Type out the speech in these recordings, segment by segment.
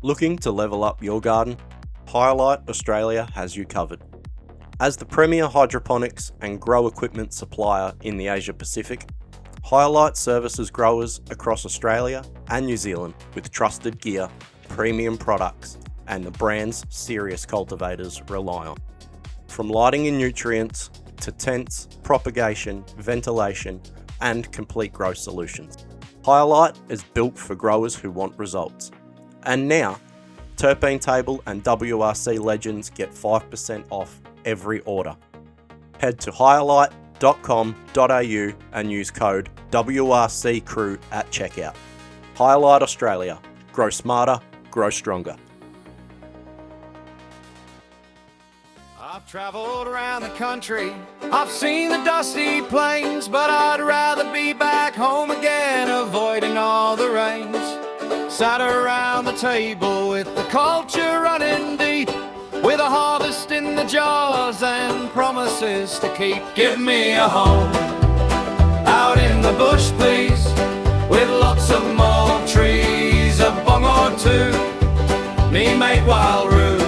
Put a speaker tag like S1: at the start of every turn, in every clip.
S1: Looking to level up your garden? Highlight Australia has you covered. As the premier hydroponics and grow equipment supplier in the Asia Pacific, Highlight services growers across Australia and New Zealand with trusted gear, premium products, and the brands serious cultivators rely on. From lighting and nutrients to tents, propagation, ventilation, and complete grow solutions, Highlight is built for growers who want results. And now, Terpene Table and WRC Legends get 5% off every order. Head to highlight.com.au and use code WRCCrew at checkout. Highlight Australia. Grow smarter, grow stronger.
S2: I've traveled around the country, I've seen the dusty plains, but I'd rather be back home again, avoiding all the rains. Sat around the table with the culture running deep, with a harvest in the jaws and promises to keep. Give me a home out in the bush, please, with lots of mulg trees, a bong or two, me mate Wildroo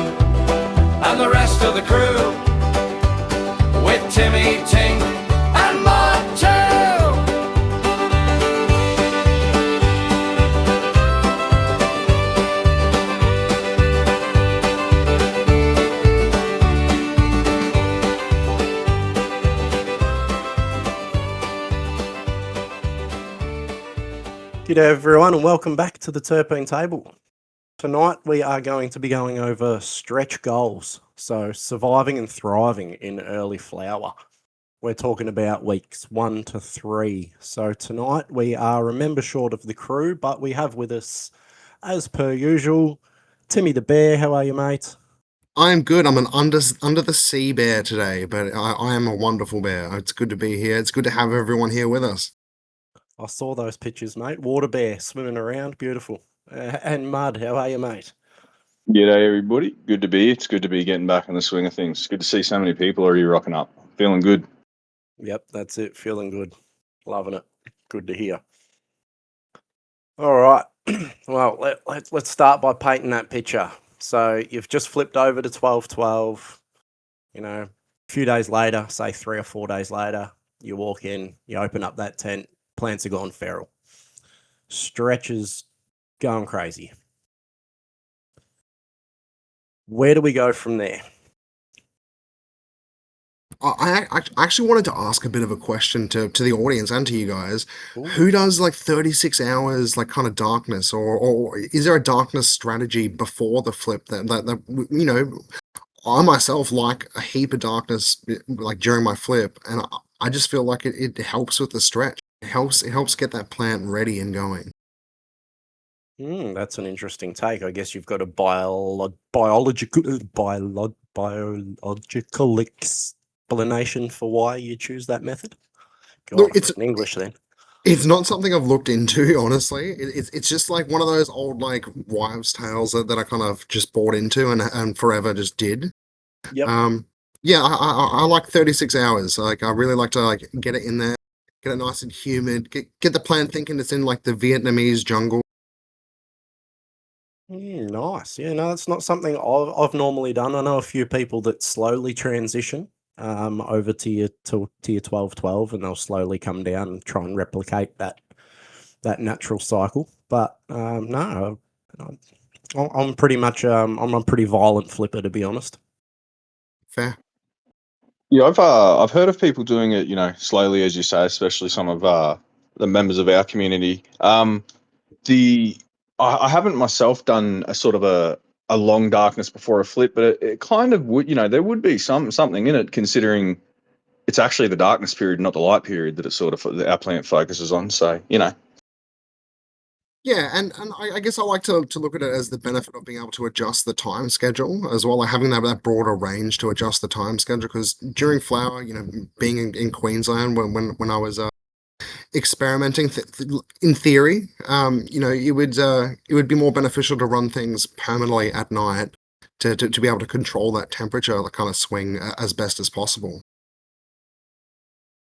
S2: and the rest of the crew, with Timmy, Ting and Mark too.
S1: G'day everyone and welcome back to the Terpene Table. Tonight we are going to be going over stretch goals, so surviving and thriving in early flower. We're talking about weeks 1 to 3. So tonight we are a member short of the crew, but we have with us, as per usual, Timmy the Bear. How are you, mate?
S3: I'm good. I'm an under the sea bear today, but I am a wonderful bear. It's good to be here. It's good to have everyone here with us.
S1: I saw those pictures, mate. Water bear swimming around, beautiful. And Mud, how are you, mate?
S4: G'day, everybody. Good to be here. It's good to be getting back in the swing of things. Good to see so many people already rocking up. Feeling good.
S1: Yep, that's it. Feeling good. Loving it. Good to hear. All right. Well, let's start by painting that picture. So you've just flipped over to 12/12. You know, a few days later, say 3 or 4 days later, you walk in, you open up that tent, plants are gone feral. Stretches going crazy. Where do we go from there?
S3: I actually wanted to ask a bit of a question to the audience and to you guys.
S1: Ooh.
S3: Who does like 36 hours, like kind of darkness, or is there a darkness strategy before the flip that you know? I myself like a heap of darkness like during my flip, and I just feel like it helps with the stretch. It helps get that plant ready and going.
S1: That's an interesting take. I guess you've got a biological explanation for why you choose that method. God,
S3: Look,
S1: it's in English then.
S3: It's not something I've looked into, honestly. It's just like one of those old like wives' tales that I kind of just bought into and forever just did.
S1: Yep.
S3: Yeah, I like 36 hours. Like I really like to like get it in there, get it nice and humid, get the plant thinking it's in like the Vietnamese jungle.
S1: Nice. Yeah, no, that's not something I've normally done. I know a few people that slowly transition over to your 12/12, and they'll slowly come down and try and replicate that natural cycle. But no, I'm pretty much I'm a pretty violent flipper, to be honest.
S3: Fair.
S4: Yeah, I've heard of people doing it, slowly, as you say, especially some of the members of our community. I haven't myself done a sort of a long darkness before a flip, but it kind of would, there would be something in it, considering it's actually the darkness period, not the light period, that our plant focuses on. So,
S3: Yeah, and I guess I like to look at it as the benefit of being able to adjust the time schedule as well, like having that broader range to adjust the time schedule. Because during flower, being in Queensland when I was experimenting in theory, it would be more beneficial to run things permanently at night to be able to control that temperature, like kind of swing as best as possible.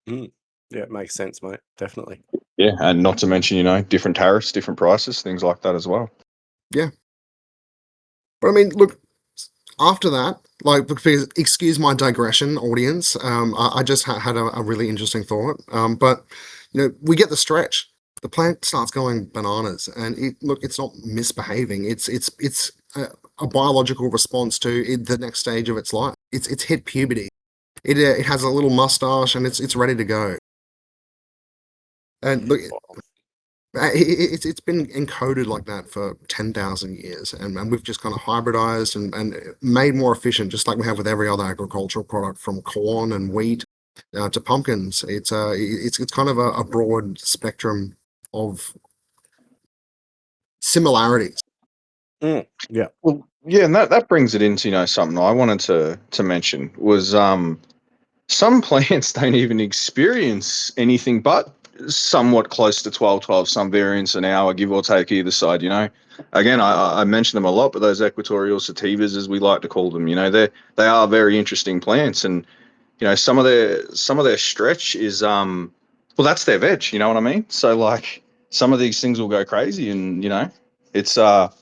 S1: Yeah, it makes sense, mate. Definitely.
S4: yeah, and not to mention, different tariffs, different prices, things like that as well.
S3: Yeah. But I mean, look, after that, like, because, excuse my digression, audience. I just had a really interesting thought. But we get the stretch. The plant starts going bananas, and it's not misbehaving. It's a biological response to the next stage of its life. It's hit puberty. It has a little mustache, and it's ready to go. And look, it's been encoded like that for 10,000 years, and we've just kind of hybridized and made more efficient, just like we have with every other agricultural product, from corn and wheat to pumpkins. It's kind of a broad spectrum of similarities.
S1: Yeah.
S4: Well, yeah, and that brings it into something I wanted to mention was some plants don't even experience anything but somewhat close to 12, some variance an hour, give or take either side. Again, I mention them a lot, but those equatorial sativas, as we like to call them, they are very interesting plants, and some of their stretch is well, that's their veg. You know what I mean? So like some of these things will go crazy, and it's at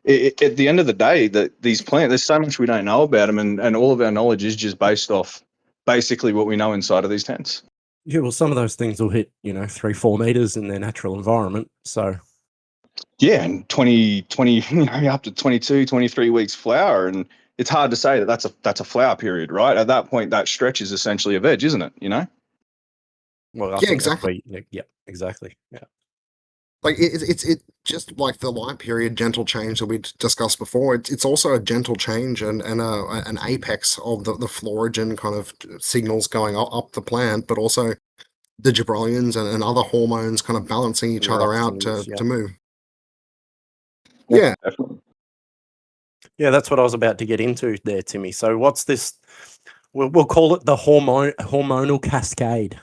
S4: the end of the day, that these plants, there's so much we don't know about them, and all of our knowledge is just based off basically what we know inside of these tents.
S1: Yeah, well, some of those things will hit 3-4 meters in their natural environment. So
S4: Yeah, and 20 up to 22, 23 weeks flower, and it's hard to say that that's a flower period, right? At that point, that stretch is essentially a veg, isn't it?
S1: well, I
S3: Yeah,
S1: think
S3: exactly.
S1: yeah, exactly. Yeah.
S3: Like it's just like the light period gentle change that we discussed before. It's also a gentle change and an apex of the florigen kind of signals going up the plant, but also the gibberellins and other hormones kind of balancing each other out
S1: Neuroxins,
S3: to move.
S4: Yeah,
S3: Yeah.
S4: definitely.
S1: Yeah, that's what I was about to get into there, Timmy. So what's this? We'll call it the hormonal cascade.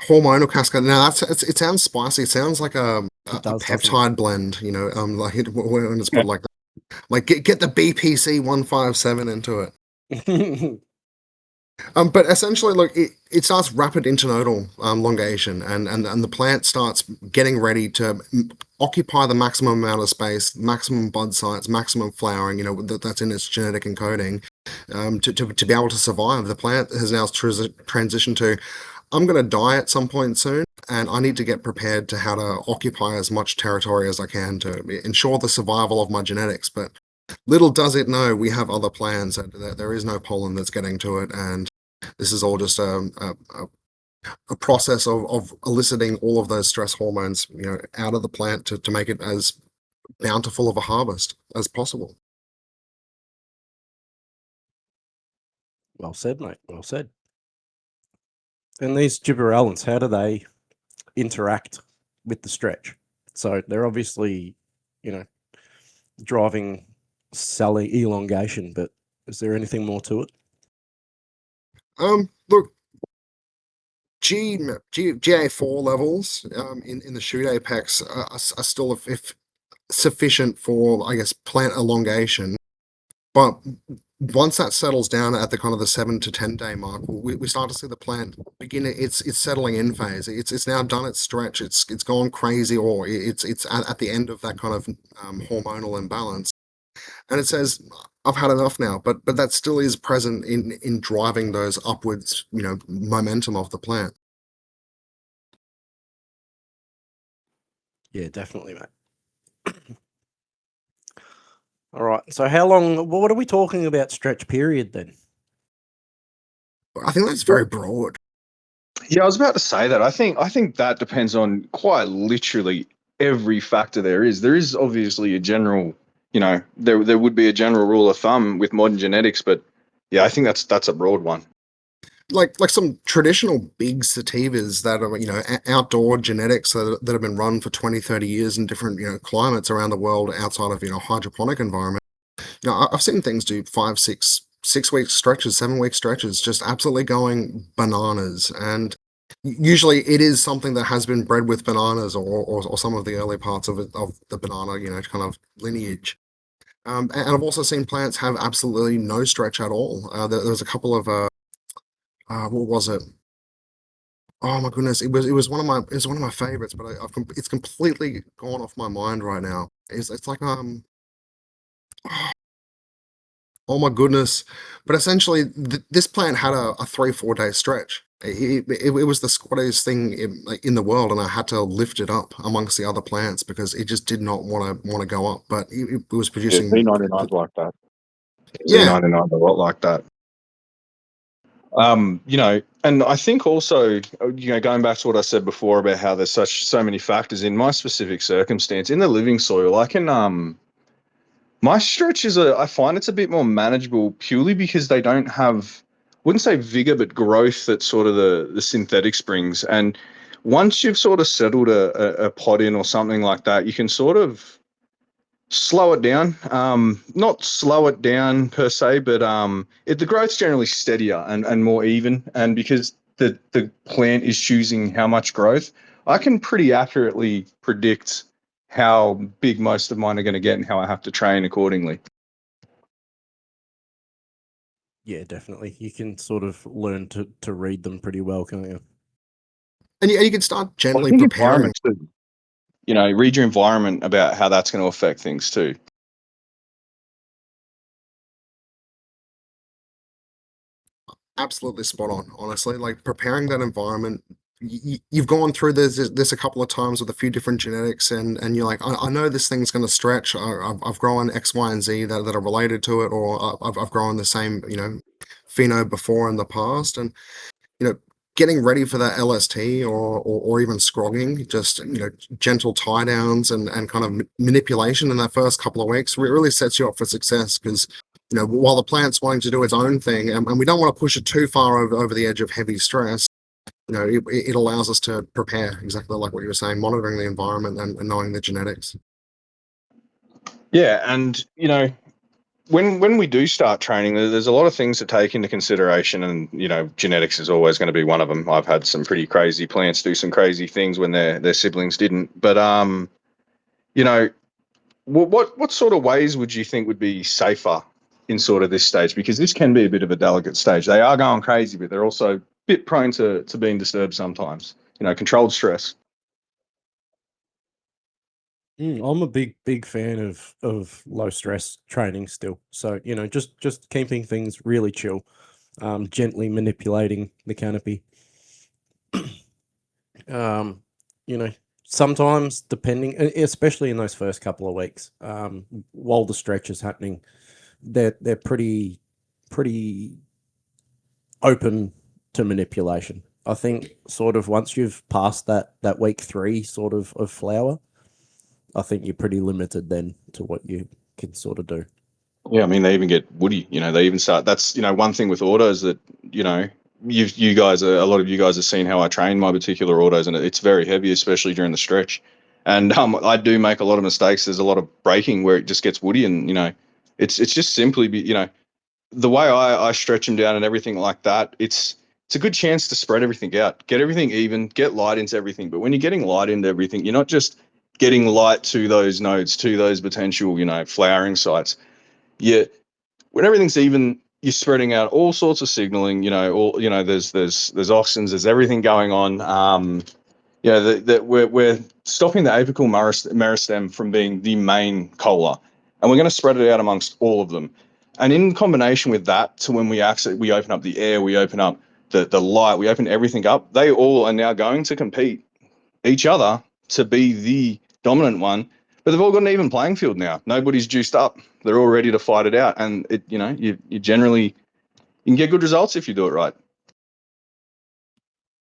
S3: Hormonal cascade. Now it sounds spicy. It sounds like
S1: It
S3: a
S1: does, doesn't it?
S3: peptide blend. Like when it's put like that. Like get the BPC 157 into it. But essentially, look, it starts rapid internodal elongation, and the plant starts getting ready to occupy the maximum amount of space, maximum bud size, maximum flowering. That's in its genetic encoding, to be able to survive. The plant has now transitioned to, I'm going to die at some point soon, and I need to get prepared to how to occupy as much territory as I can to ensure the survival of my genetics. But little does it know, we have other plans. That there is no pollen that's getting to it, and this is all just a process of eliciting all of those stress hormones, out of the plant to make it as bountiful of a harvest as possible.
S1: Well said, mate. Well said. And these gibberellins, how do they interact with the stretch? So they're obviously, driving cell elongation, but is there anything more to it?
S3: Look, GA4 levels in the shoot apex are still if sufficient for, I guess, plant elongation. But once that settles down at the kind of the 7 to 10 day mark, we start to see the plant begin its settling in phase. It's now done its stretch. It's gone crazy, or it's at the end of that kind of hormonal imbalance, and it says, I've had enough now. But that still is present in driving those upwards, momentum of the plant.
S1: Yeah, definitely, mate. All right. So how long? What are we talking about? Stretch period then?
S3: I think that's very broad.
S4: Yeah, I was about to say that. I think that depends on quite literally every factor there is. There is obviously a general, there would be a general rule of thumb with modern genetics, but yeah, I think that's a broad one.
S3: Like some traditional big sativas that are, outdoor genetics that have been run for 20, 30 years in different, climates around the world outside of, hydroponic environment. I've seen things do 5, 6 week stretches, 7 week stretches, just absolutely going bananas. And usually it is something that has been bred with bananas, or some of the early parts of the banana, kind of lineage. And I've also seen plants have absolutely no stretch at all. There was a couple of what was it? Oh my goodness! It was one of my favorites, but it's completely gone off my mind right now. It's like Oh my goodness. But essentially, this plant had a 3-4 day stretch. It was the squattest thing in the world, and I had to lift it up amongst the other plants because it just did not want to go up. But it was
S4: Yeah,
S3: producing.
S4: Z99's like that.
S3: Yeah,
S4: Z99's a lot like that. And I think also, going back to what I said before about how there's so many factors in my specific circumstance in the living soil, I can my stretches are, I find it's a bit more manageable purely because they don't have, wouldn't say vigor, but growth that sort of the synthetics brings. And once you've sort of settled a pot in or something like that, you can sort of slow it down. Not slow it down per se, but the growth's generally steadier and more even. And because the plant is choosing how much growth, I can pretty accurately predict how big most of mine are going to get and how I have to train accordingly.
S1: Yeah, definitely. You can sort of learn to read them pretty well, can't you?
S3: and you can start
S4: I
S3: gently
S4: think
S3: preparing.
S4: environment too. Read your environment about how that's going to affect things too.
S3: Absolutely spot on, honestly. Like preparing that environment, you've gone through this a couple of times with a few different genetics, and you're like, I know this thing's going to stretch. I've grown X, Y, and Z that are related to it, or I've grown the same, pheno before in the past, and you know, getting ready for that LST or even scrogging, just gentle tie downs and kind of manipulation in that first couple of weeks really sets you up for success because while the plant's wanting to do its own thing and we don't want to push it too far over the edge of heavy stress, it allows us to prepare exactly like what you were saying, monitoring the environment and knowing the genetics.
S4: Yeah, and when we do start training, there's a lot of things to take into consideration, and genetics is always going to be one of them. I've had some pretty crazy plants do some crazy things when their siblings didn't. But you know, what sort of ways would you think would be safer in sort of this stage? Because this can be a bit of a delicate stage. They are going crazy, but they're also a bit prone to being disturbed sometimes. Controlled stress.
S1: I'm a big fan of low stress training still. So just keeping things really chill, gently manipulating the canopy. um, you know, Sometimes depending, especially in those first couple of weeks, while the stretch is happening, they're pretty open to manipulation. I think sort of once you've passed that week 3 sort of flower, I think you're pretty limited then to what you can sort of do.
S4: Yeah, I mean they even get woody. They even start. That's one thing with autos that you guys a lot of you guys have seen how I train my particular autos, and it's very heavy, especially during the stretch. And I do make a lot of mistakes. There's a lot of braking where it just gets woody, and it's just simply the way I stretch them down and everything like that. It's a good chance to spread everything out, get everything even, get light into everything. But when you're getting light into everything, you're not just getting light to those nodes, to those potential flowering sites. Yeah, when everything's even, you're spreading out all sorts of signaling. All there's auxins, there's everything going on. That we're stopping the apical meristem from being the main cola, and we're going to spread it out amongst all of them. And in combination with that, to when we open up the air, we open up the light, we open everything up. They all are now going to compete each other to be the dominant one, but they've all got an even playing field now. Nobody's juiced up. They're all ready to fight it out, and you generally you can get good results if you do it right.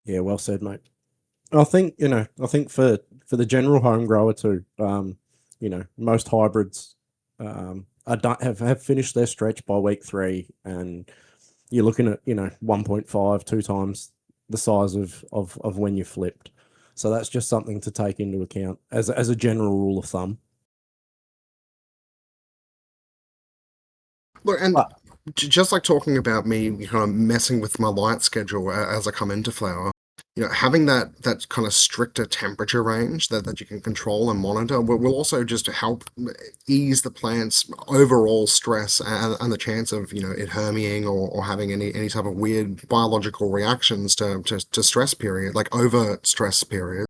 S1: Yeah, well said, mate. I think for the general home grower too, most hybrids are done, have finished their stretch by week 3, and you're looking at 1.5, 2 times the size of when you flipped. So that's just something to take into account as a general rule of thumb.
S3: Look, and
S1: But
S3: just like talking about me kind of messing with my light schedule as I come into flower, having that kind of stricter temperature range that you can control and monitor will also just help ease the plant's overall stress and the chance of it herming or having any type of weird biological reactions to stress period, like over stress period,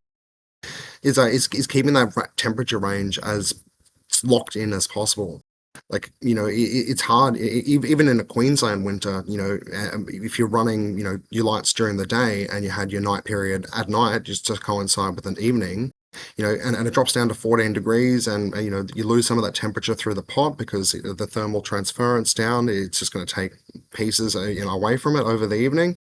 S3: is keeping that temperature range as locked in as possible. Like, it's hard, even in a Queensland winter, if you're running, your lights during the day and you had your night period at night just to coincide with an evening, and it drops down to 14 degrees and, you lose some of that temperature through the pot because the thermal transference down, it's just going to take pieces, away from it over the evening.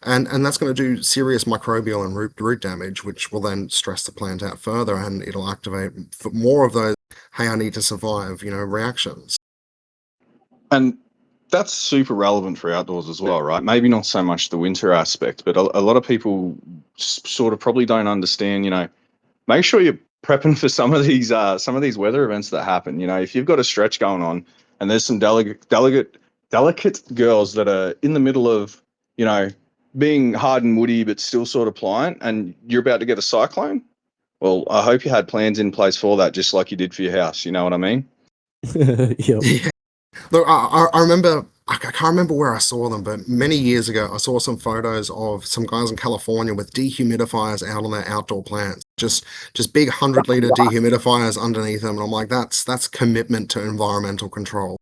S3: And that's going to do serious microbial and root damage, which will then stress the plant out further and it'll activate more of those, hey, I need to survive, reactions.
S4: And that's super relevant for outdoors as well, right? Maybe not so much the winter aspect, but a lot of people sort of probably don't understand, make sure you're prepping for some of these weather events that happen. If you've got a stretch going on and there's some delicate girls that are in the middle of, being hard and woody but still sort of pliant, and you're about to get a cyclone, well, I hope you had plans in place for that, just like you did for your house. You know what I mean?
S1: Yep.
S3: Yeah. Look, I remember, I can't remember where I saw them, but many years ago, I saw some photos of some guys in California with dehumidifiers out on their outdoor plants. Just big 100-liter dehumidifiers underneath them. And I'm like, that's commitment to environmental control.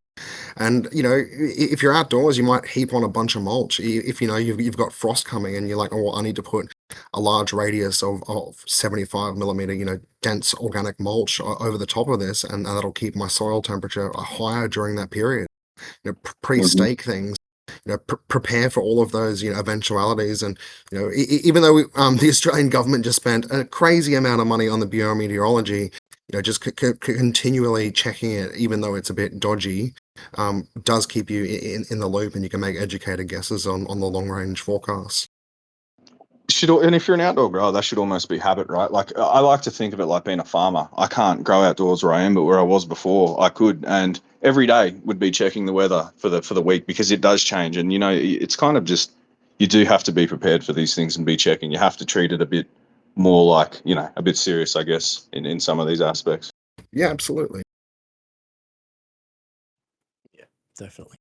S3: And if you're outdoors, you might heap on a bunch of mulch. If you've got frost coming, and you're like, oh, I need to put a large radius of 75 millimeter, dense organic mulch over the top of this, and that'll keep my soil temperature higher during that period.
S4: Mhm.
S3: Pre-stake things. Prepare for all of those eventualities. And even though the Australian government just spent a crazy amount of money on the Bureau of Meteorology, just continually checking it, even though it's a bit dodgy, does keep you in the loop, and you can make educated guesses on the long range forecasts.
S4: And if you're an outdoor grower, that should almost be habit, right? Like, I like to think of it like being a farmer. I can't grow outdoors where I am, but where I was before, I could, and every day would be checking the weather for the week, because it does change, and it's kind of just, you do have to be prepared for these things and be checking. You have to treat it a bit more like, a bit serious, I guess, in some of these aspects.
S3: Yeah, absolutely.
S1: Yeah, definitely.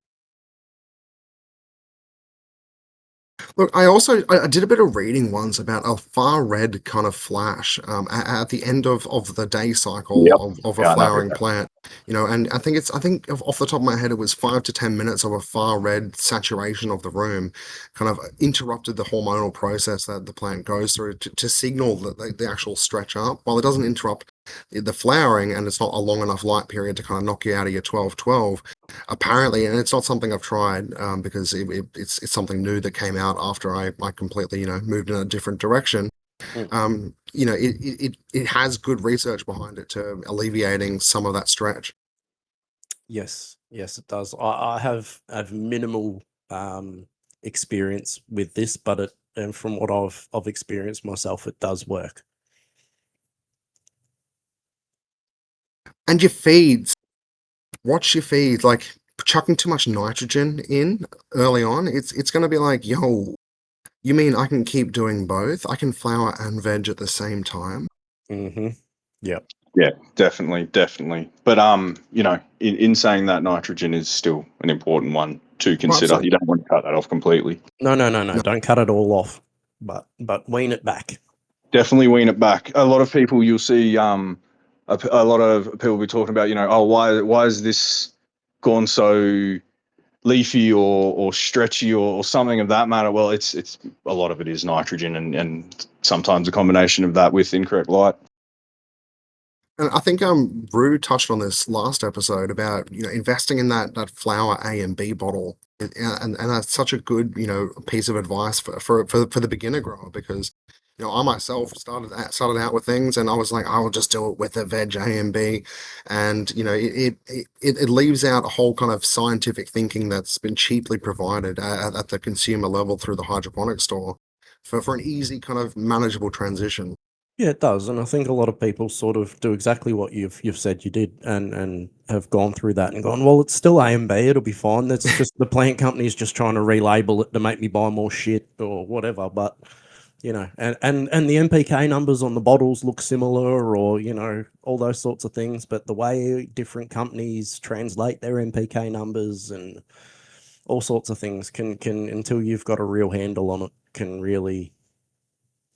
S3: Look, I did a bit of reading once about a far red kind of flash at the end of the day cycle
S4: Yep.
S3: of a
S4: Yeah, I know.
S3: flowering plant. And I think off the top of my head, it was 5 to 10 minutes of a far red saturation of the room, kind of interrupted the hormonal process that the plant goes through to signal that the actual stretch up. While it doesn't interrupt the flowering, and it's not a long enough light period to kind of knock you out of your 12-12, apparently, and it's not something I've tried because it's something new that came out after I completely moved in a different direction.
S1: Mm.
S3: It has good research behind it to alleviating some of that stretch.
S1: Yes, yes, it does. I have minimal experience with this, but and from what I've experienced myself, it does work.
S3: And your feeds, watch your feeds. Like, chucking too much nitrogen in early on, it's going to be like, yo, you mean I can keep doing both? I can flower and veg at the same time?
S1: Mm-hmm. Yep.
S4: Yeah, definitely. But in saying that, nitrogen is still an important one to
S3: Oh,
S4: consider.
S3: absolutely.
S4: You don't want to cut that off completely.
S1: No.
S3: No.
S1: Don't cut it all off, but wean it back.
S4: Definitely wean it back. A lot of people, you'll see, a lot of people will be talking about, oh, why is this gone so leafy or stretchy or something of that matter? Well, it's a lot of it is nitrogen, and sometimes a combination of that with incorrect light.
S3: And I think Rue touched on this last episode about investing in that flower A and B bottle, and that's such a good piece of advice for the beginner grower, because I myself started out with things, and I was like, I will just do it with the veg A and B, and it leaves out a whole kind of scientific thinking that's been cheaply provided at the consumer level through the hydroponic store for an easy kind of manageable transition.
S1: Yeah, it does, and I think a lot of people sort of do exactly what you've said you did, and have gone through that and gone, well, it's still A and B, it'll be fine. That's just the plant company's just trying to relabel it to make me buy more shit or whatever. But and the NPK numbers on the bottles look similar, or all those sorts of things. But the way different companies translate their NPK numbers and all sorts of things can until you've got a real handle on it, can really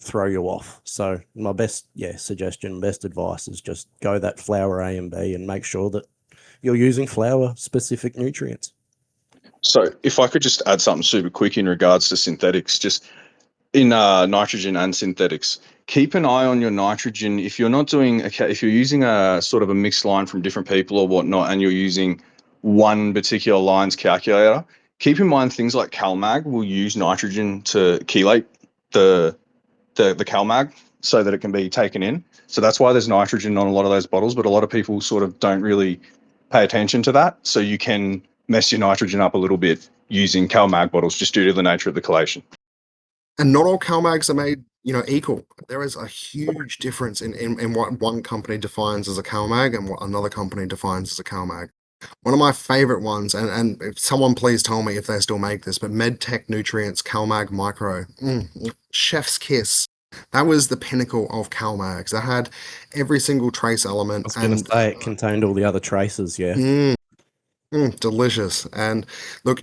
S1: throw you off. So my best advice is just go that flower A and B, and make sure that you're using flower-specific nutrients.
S4: So if I could just add something super quick in regards to synthetics, just in nitrogen and synthetics, keep an eye on your nitrogen. If you're not doing, if you're using a sort of a mixed line from different people or whatnot, and you're using one particular line's calculator, keep in mind things like CalMag will use nitrogen to chelate the CalMag so that it can be taken in. So that's why there's nitrogen on a lot of those bottles, but a lot of people sort of don't really pay attention to that. So you can mess your nitrogen up a little bit using CalMag bottles just due to the nature of the chelation.
S3: And not all CalMags are made, equal. There is a huge difference in what one company defines as a CalMag and what another company defines as a CalMag. One of my favorite ones, and if someone please tell me if they still make this, but MedTech Nutrients CalMag Micro, chef's kiss. That was the pinnacle of CalMags. That had every single trace element.
S1: I was going to say it contained all the other traces, yeah.
S3: Delicious. And look,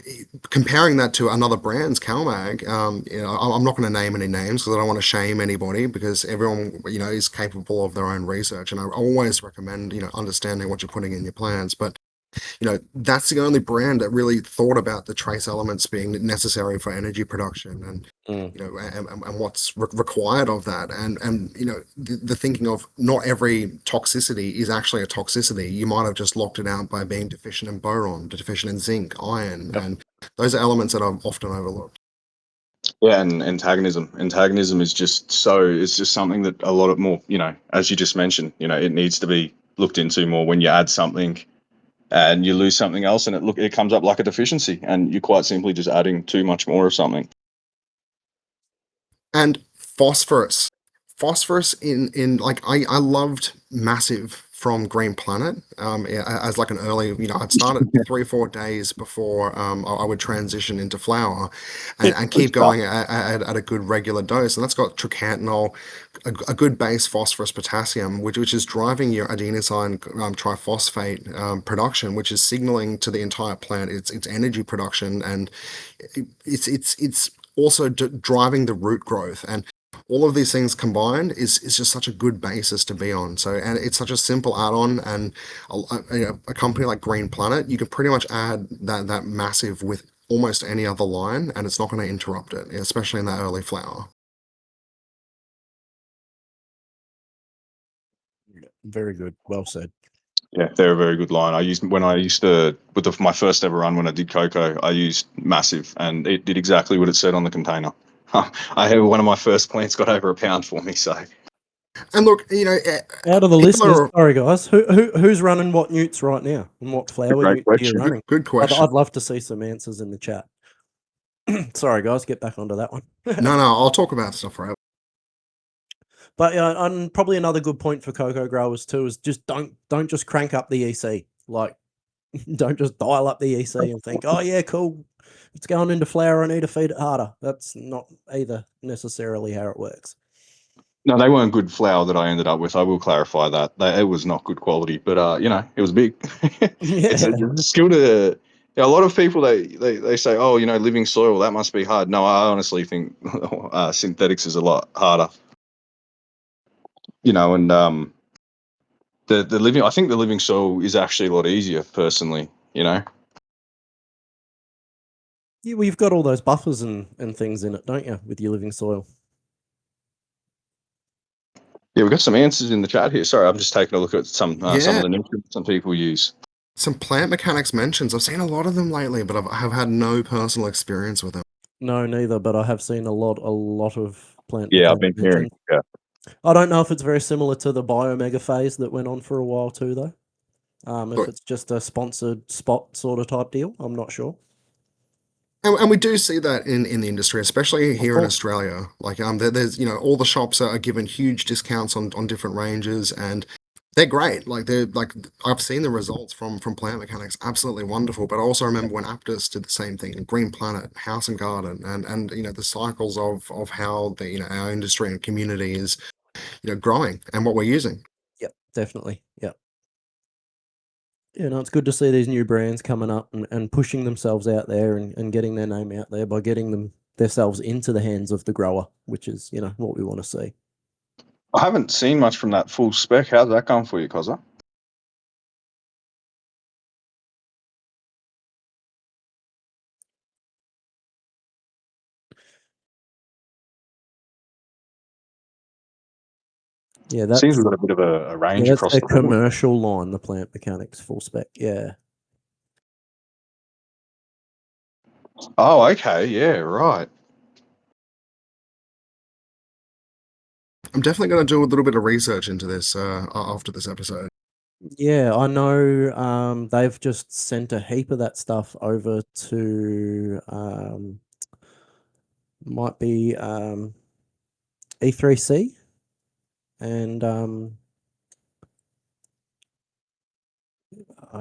S3: comparing that to another brand's CalMag, I'm not going to name any names because I don't want to shame anybody because everyone, is capable of their own research. And I always recommend, understanding what you're putting in your plans. But that's the only brand that really thought about the trace elements being necessary for energy production and and what's required of that and the thinking of not every toxicity is actually a toxicity. You might have just locked it out by being deficient in boron, deficient in zinc, iron, and those are elements that are often overlooked.
S4: Yeah, and antagonism is just it's just something that a lot of more, as you just mentioned, it needs to be looked into more when you add something and you lose something else and it comes up like a deficiency and you're quite simply just adding too much more of something.
S3: And phosphorus. Phosphorus in like I loved Massive from Green Planet as like an early, I'd started 3-4 days before I would transition into flower and keep going at a good regular dose. And that's got tricantanol, a good base phosphorus potassium, which is driving your adenosine triphosphate production, which is signaling to the entire plant its energy production, and it's also driving the root growth. And all of these things combined is just such a good basis to be on. So, and it's such a simple add-on, and a company like Green Planet, you can pretty much add that Massive with almost any other line, and it's not going to interrupt it, especially in that early flower.
S1: Very good. Well said.
S4: Yeah, they're a very good line. With my first ever run when I did cocoa, I used Massive, and it did exactly what it said on the container. I had one of my first plants got over £1 for me. So,
S3: and look,
S1: out of the listeners, sorry guys, who's running what newts right now, and what flower newt are you running?
S3: Good question.
S1: I'd love to see some answers in the chat. Sorry guys, get back onto that one.
S3: No, I'll talk about stuff forever.
S1: But and probably another good point for cocoa growers too is just don't just crank up the EC. Like, don't just dial up the EC and think, oh yeah, cool, it's going into flower, I need to feed it harder. That's not either necessarily how it works.
S4: No, they weren't good flour that I ended up with. I will clarify that. It was not good quality, but it was big. It's a skill to. A lot of people they say, oh, living soil, that must be hard. No, I honestly think synthetics is a lot harder. And the living, I think the living soil is actually a lot easier, personally.
S1: Yeah, well, you've got all those buffers and things in it, don't you, with your living soil?
S4: Yeah, we've got some answers in the chat here. Sorry, I'm just taking a look at some of the nutrients some people use.
S3: Some plant mechanics mentions. I've seen a lot of them lately, but I have had no personal experience with them.
S1: No, neither. But I have seen a lot of plant.
S4: Yeah, I've been hearing. Yeah.
S1: I don't know if it's very similar to the biomega phase that went on for a while too, though. If it's just a sponsored spot sort of type deal, I'm not sure.
S3: And we do see that in the industry, especially here in Australia. Like there's all the shops are given huge discounts on different ranges, and they're great. Like I've seen the results from Plant Mechanics, absolutely wonderful. But I also remember when Aptus did the same thing, Green Planet, House and Garden, and the cycles of how our industry and community is growing and what we're using.
S1: Yep, definitely. Yep. It's good to see these new brands coming up and pushing themselves out there and getting their name out there by getting themselves into the hands of the grower, which is, what we want to see.
S4: I haven't seen much from that full spec. How's that going for you, Cozza?
S1: Yeah, that's
S4: Seems we've got a bit of a range
S1: that's
S4: across
S1: their
S4: the board.
S1: commercial line, the Plant Mechanics full spec. Yeah.
S4: Oh, okay. Yeah, right.
S3: I'm definitely going to do a little bit of research into this after this episode.
S1: Yeah, I know they've just sent a heap of that stuff over to might be E3C and I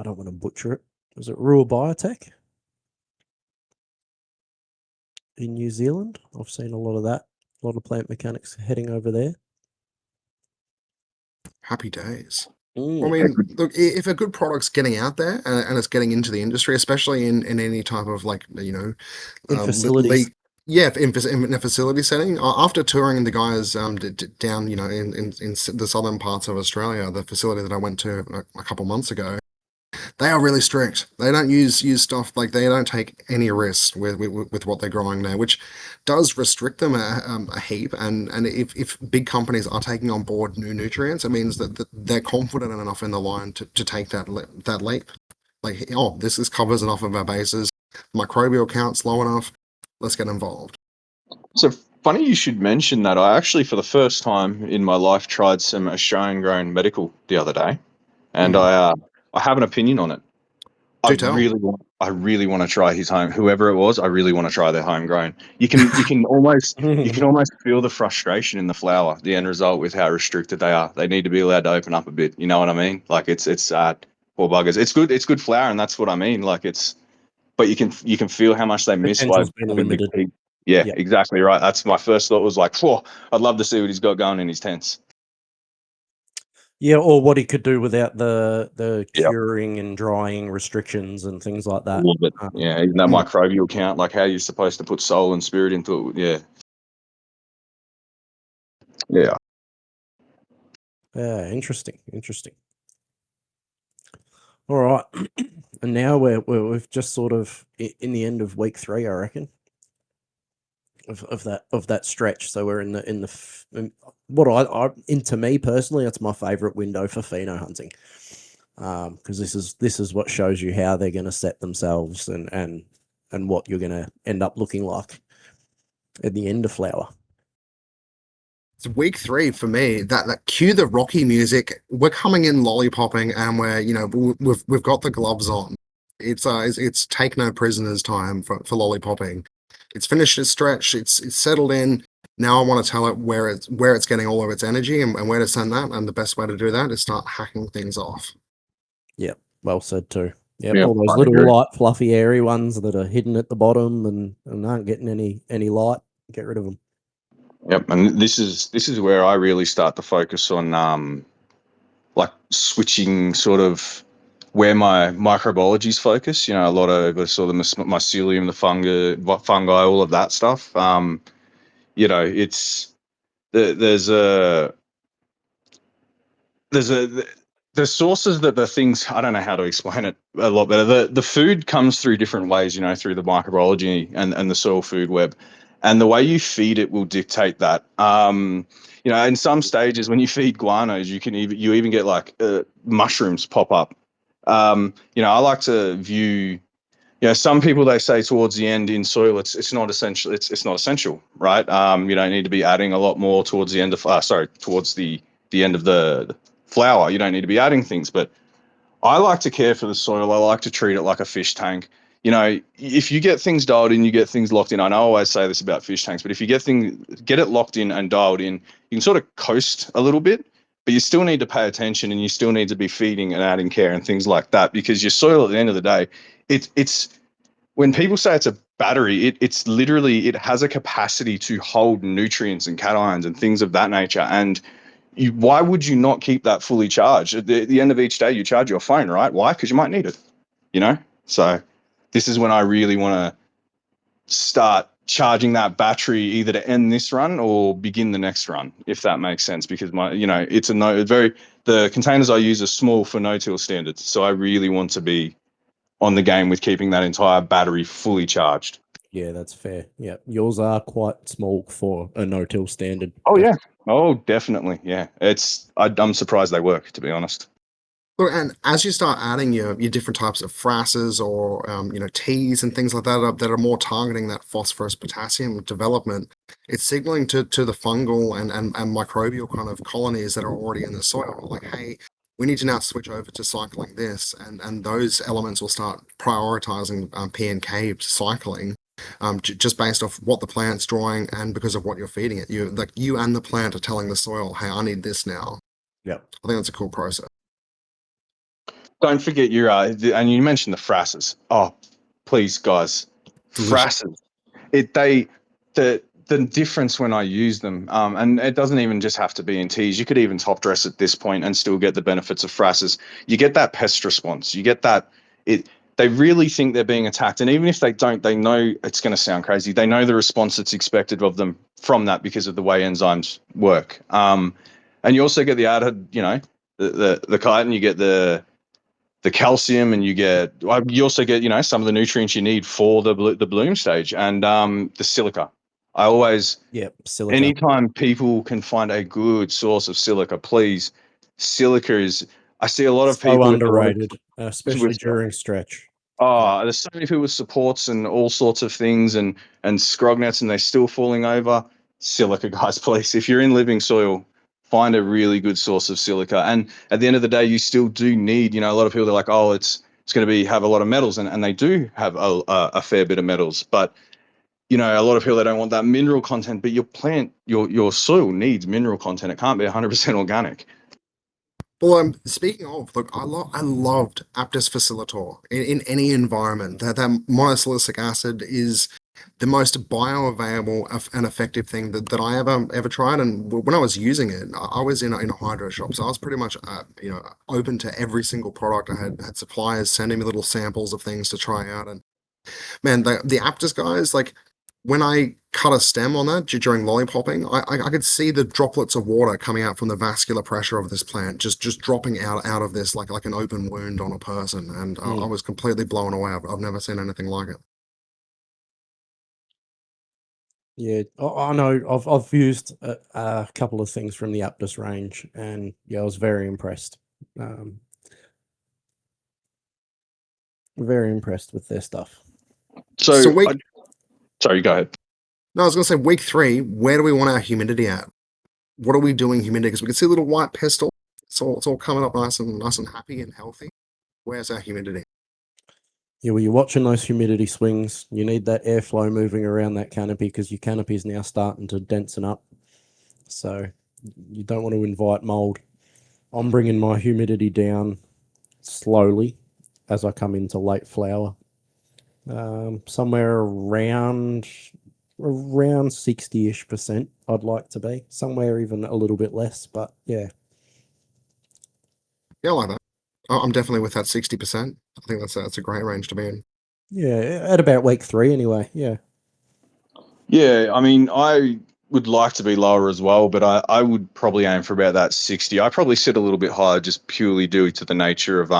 S1: don't want to butcher it. Was it Rural Biotech in New Zealand? I've seen a lot of that. A lot of Plant Mechanics heading over there.
S3: Happy days.
S1: Mm.
S3: I mean, look, if a good product's getting out there and it's getting into the industry, especially in any type of like,
S1: In facilities.
S3: In a facility setting. After touring the guys down, in the southern parts of Australia, the facility that I went to a couple months ago, they are really strict. They don't use stuff like they don't take any risks with what they're growing there, which does restrict them a heap. And if big companies are taking on board new nutrients, it means that they're confident enough in the line to take that leap. Like, oh, this covers enough of our bases. Microbial count's low enough. Let's get involved.
S4: So funny you should mention that. I actually, for the first time in my life, tried some Australian-grown medical the other day, and I have an opinion on it. I
S3: Do tell.
S4: really want to try his home. Whoever it was, I really want to try their homegrown. You can almost feel the frustration in the flower. The end result with how restricted they are. They need to be allowed to open up a bit. You know what I mean? Like it's sad. Poor buggers. It's good. It's good flower, and that's what I mean. Like it's. But you can feel how much they miss by
S1: Potential's been limited.
S4: Yeah,
S1: Yep.
S4: exactly right. That's my first thought was like, whoa, I'd love to see what he's got going in his tents.
S1: Yeah, or what he could do without the
S4: Yep.
S1: curing and drying restrictions and things like
S4: A
S1: that.
S4: little bit. Yeah, even that microbial count, like how you're supposed to put soul and spirit into it. Yeah. Yeah.
S1: Yeah, interesting. All right, and now we've just sort of in the end of week 3, I reckon, of that stretch. So we're in what I into me personally, that's my favorite window for pheno hunting, because this is what shows you how they're going to set themselves and what you're going to end up looking like at the end of flower.
S3: It's week 3 for me. That cue the Rocky music. We're coming in lollipopping, and we've got the gloves on. It's take no prisoners time for lollipopping. It's finished its stretch. It's settled in. Now I want to tell it where it's getting all of its energy and where to send that. And the best way to do that is start hacking things off.
S1: Yep, well said too. Yep,
S4: Yeah,
S1: all those
S4: I
S1: little
S4: agree.
S1: light, fluffy, airy ones that are hidden at the bottom and aren't getting any light. Get rid of them.
S4: Yep, and this is where I really start to focus on like switching sort of where my microbiology's focus. You know, a lot of sort of the mycelium, the fungi, all of that stuff. It's there's a there's a the sources that the things I don't know how to explain it a lot better. The food comes through different ways, through the microbiology and the soil food web, and the way you feed it will dictate that. In some stages when you feed guanos, you even get like mushrooms pop up. I like to view. Some people they say towards the end in soil it's not essential. It's not essential, right? You don't need to be adding a lot more towards the end of towards the end of the flower. You don't need to be adding things, but I like to care for the soil. I like to treat it like a fish tank. If you get things dialed in, you get things locked in. I know I always say this about fish tanks, but if you get it locked in and dialed in, you can sort of coast a little bit, but you still need to pay attention and you still need to be feeding and adding care and things like that, because your soil at the end of the day, it's when people say it's a battery, it's literally, it has a capacity to hold nutrients and cations and things of that nature. And why would you not keep that fully charged? At the end of each day, you charge your phone, right? Why? Because you might need it, So this is when I really want to start charging that battery either to end this run or begin the next run, if that makes sense. Because the containers I use are small for no-till standards. So I really want to be on the game with keeping that entire battery fully charged.
S1: Yeah, that's fair. Yeah, yours are quite small for a no-till standard.
S4: Oh yeah, Oh, definitely. Yeah. I'm surprised they work, to be honest.
S3: Look, and as you start adding your different types of frasers or teas and things like that are more targeting that phosphorus potassium development, it's signaling to the fungal and microbial kind of colonies that are already in the soil, like, hey, we need to now switch over to cycling this, and those elements will start prioritizing P and K cycling, just based off what the plant's drawing and because of what you're feeding it. You and the plant are telling the soil, hey, I need this now.
S1: Yep.
S3: I think that's a cool process.
S4: Don't forget and you mentioned the frasers. Oh, please, guys,
S3: Delicious.
S4: frasers. The difference when I use them, and it doesn't even just have to be in teas. You could even top dress at this point and still get the benefits of frasers. You get that pest response. You get that it. They really think they're being attacked, and even if they don't, they know it's going to sound crazy. They know the response that's expected of them from that because of the way enzymes work. And you also get the added, the chitin. You get the calcium, and you also get some of the nutrients you need for the bloom stage, and the silica. I always,
S1: Yep. Silica.
S4: anytime people can find a good source of silica, please. Silica is. I see a lot of
S1: So
S4: people
S1: underrated, especially
S4: with
S1: during stretch.
S4: there's so many people with supports and all sorts of things, and scrog nets, and they're still falling over. Silica, guys, please. If you're in living soil, find a really good source of silica. And at the end of the day, you still do need. A lot of people are like, oh, it's going to have a lot of metals, and they do have a fair bit of metals, but a lot of people, they don't want that mineral content. But your plant, your soil needs mineral content. It can't be 100% organic.
S3: Well, speaking of, look, I loved Aptus facilitor in any environment. That monosilicic acid is the most bioavailable and effective thing that I ever tried. And when I was using it, I was in a hydro shop, so I was pretty much open to every single product. I had suppliers sending me little samples of things to try out, and man, the Aptus guys, like when I cut a stem on that during lollipopping, I could see the droplets of water coming out from the vascular pressure of this plant, just dropping out of this like an open wound on a person, and I was completely blown away. I've never seen anything like it.
S1: Yeah, I know. I've used a couple of things from the Aptus range, and yeah, I was very impressed. Very impressed with their stuff.
S3: So
S4: So, sorry, go ahead.
S3: no, I was gonna say week 3. Where do we want our humidity at? What are we doing humidity? Because we can see a little white pestle. It's all coming up nice and happy and healthy. Where's our humidity?
S1: Yeah, well, you're watching those humidity swings. You need that airflow moving around that canopy because your canopy is now starting to densen up. So you don't want to invite mold. I'm bringing my humidity down slowly as I come into late flower. Somewhere around 60-ish%, I'd like to be. Somewhere even a little bit less, but yeah.
S3: Yeah, I like that. I'm definitely with that 60%. I think that's a great range to be in.
S1: Yeah, at about week 3 anyway. Yeah.
S4: Yeah, I mean, I would like to be lower as well, but I would probably aim for about that 60. I probably sit a little bit higher just purely due to the nature of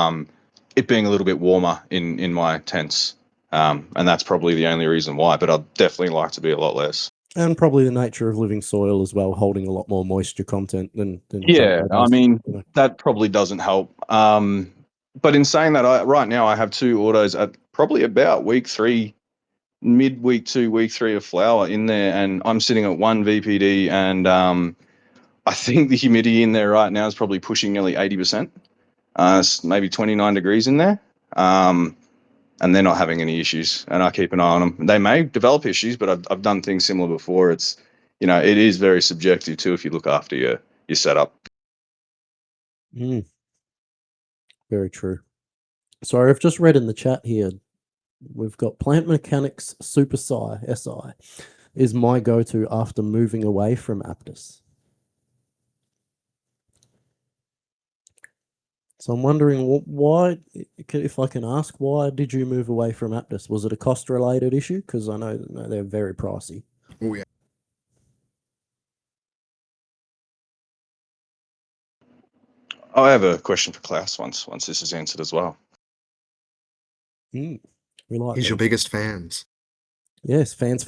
S4: it being a little bit warmer in my tents. And that's probably the only reason why, but I'd definitely like to be a lot less.
S1: And probably the nature of living soil as well, holding a lot more moisture content than
S4: Yeah,
S1: coco
S4: I
S1: does.
S4: mean,
S1: You know.
S4: that probably doesn't help. But in saying that, right now I have 2 autos at probably about week 3, midweek 2, week 3 of flower in there, and I'm sitting at 1 VPD, and I think the humidity in there right now is probably pushing nearly 80%. It's maybe 29 degrees in there. And they're not having any issues, and I keep an eye on them. They may develop issues, but I've done things similar before. It's, it is very subjective too if you look after your setup.
S1: Mm, very true. So I've just read in the chat here, we've got Plant Mechanics Super Psi SI is my go-to after moving away from Aptus. So I'm wondering why, if I can ask, why did you move away from Aptus? Was it a cost-related issue? Because I know they're very pricey.
S3: Oh yeah.
S4: I have a question for Klaus once this is answered as well.
S1: We like
S3: He's your
S1: these.
S3: biggest fans.
S1: Yes, fans.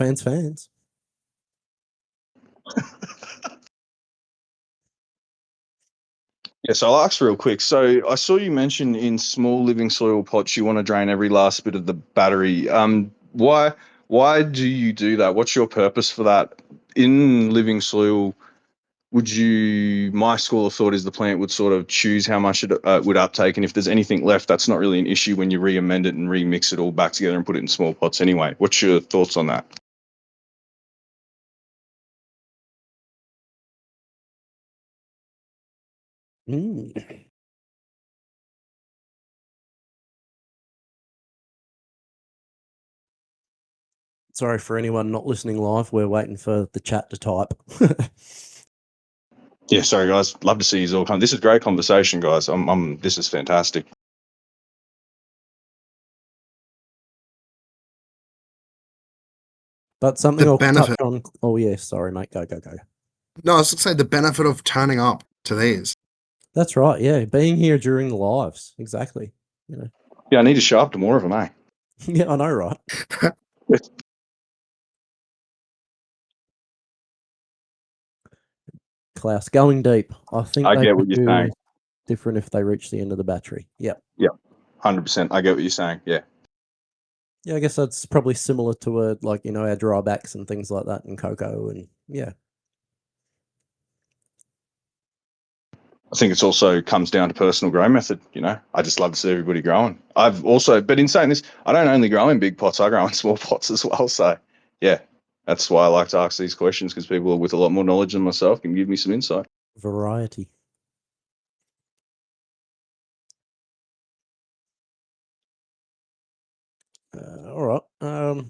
S4: Yes, I'll ask real quick. So I saw you mention in small living soil pots you want to drain every last bit of the battery. Why do you do that? What's your purpose for that? In living soil, would you? My school of thought is the plant would sort of choose how much it would uptake, and if there's anything left, that's not really an issue when you re-amend it and remix it all back together and put it in small pots anyway. What's your thoughts on that?
S1: Mm. Sorry for anyone not listening live. We're waiting for the chat to type.
S4: Yeah, sorry guys. Love to see you all come. This is great conversation, guys. This is fantastic.
S1: But something
S3: The
S1: I'll
S3: benefit.
S1: touch on. Oh yeah, sorry mate. Go.
S3: No, I was going to say the benefit of turning up to these.
S1: That's right. Yeah, being here during the lives. Exactly. You know.
S4: Yeah, I need to show up to more of them, eh?
S1: Yeah, I know, right? Klaus, going deep. I think
S4: I
S1: they
S4: get
S1: could
S4: what you're
S1: do
S4: saying.
S1: different if they reach the end of the battery. Yep.
S4: Yeah, 100%. I get what you're saying. Yeah.
S1: Yeah, I guess that's probably similar to our drawbacks and things like that in cocoa, and yeah.
S4: I think it's also comes down to personal grow method. I just love to see everybody growing. But in saying this, I don't only grow in big pots, I grow in small pots as well. So yeah, that's why I like to ask these questions, because people with a lot more knowledge than myself can give me some insight.
S1: Variety. All right.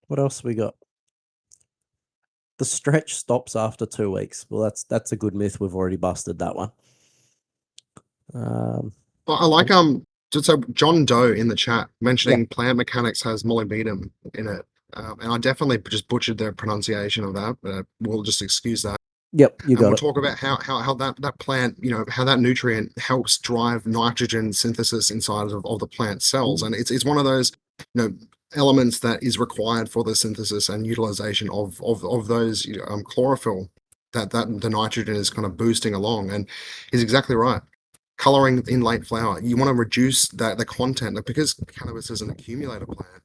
S1: What else we got? The stretch stops after 2 weeks. Well, that's a good myth. We've already busted that one.
S3: I like just so John Doe in the chat mentioning plant mechanics has molybdenum in it, and I definitely just butchered the pronunciation of that, but we'll just excuse that.
S1: Yep, you
S3: And
S1: got
S3: we'll
S1: it.
S3: talk about how that plant, how that nutrient helps drive nitrogen synthesis inside of the plant cells, and it's one of those elements that is required for the synthesis and utilization of those chlorophyll that the nitrogen is kind of boosting along, and he's exactly right. Coloring in late flower, you want to reduce the content because cannabis is an accumulator plant.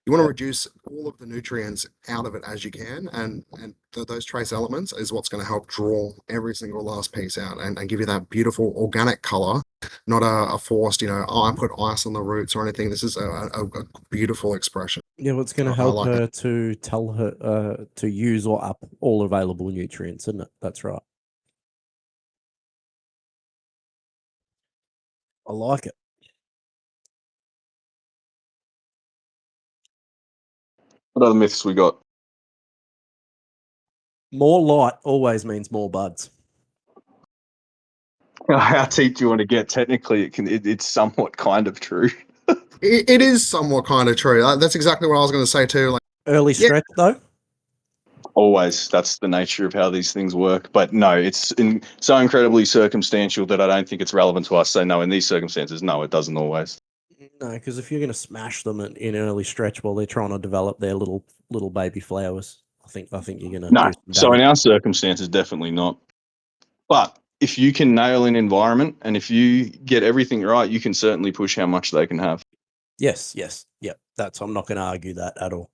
S3: You want to reduce all of the nutrients out of it as you can, and those trace elements is what's going to help draw every single last piece out and give you that beautiful organic color, not a forced, I put ice on the roots or anything. This is a beautiful expression.
S1: Yeah, what's going to help her to tell her to use or up all available nutrients, isn't it? That's right. I like it.
S4: What other myths we got?
S1: More light always means more buds.
S4: How deep do you want to get? Technically, it's somewhat kind of true.
S3: It is somewhat kind of true. That's exactly what I was going to say too. Like
S1: early stretch though.
S4: Always, that's the nature of how these things work. But no, it's so incredibly circumstantial that I don't think it's relevant to us. So no, in these circumstances, no, it doesn't always.
S1: No, because if you're going to smash them in early stretch while they're trying to develop their little baby flowers, I think you're going to
S4: No.
S1: do some
S4: So in
S1: damage.
S4: our circumstances, definitely not. But if you can nail an environment and if you get everything right, you can certainly push how much they can have.
S1: Yes, yep. I'm not going to argue that at all.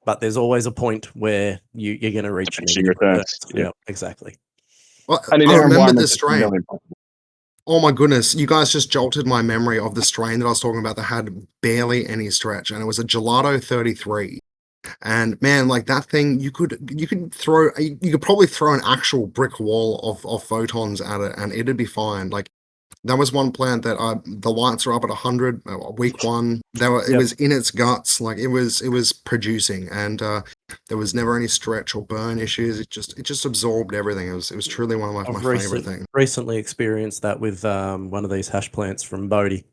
S1: But there's always a point where you're going to reach negative returns. Yeah, exactly.
S3: Well,
S4: and in
S3: I
S4: our
S3: remember
S4: environment,
S3: this strain. Oh my goodness, you guys just jolted my memory of the strain that I was talking about that had barely any stretch, and it was a Gelato 33. And man, like that thing, you could probably throw an actual brick wall of photons at it, and it'd be fine. Like that was one plant that the lights are up at 100 week one. It was in its guts, like it was producing, and there was never any stretch or burn issues. It just absorbed everything. It was truly one of my favorite things.
S1: Recently experienced that with one of these hash plants from Bodie.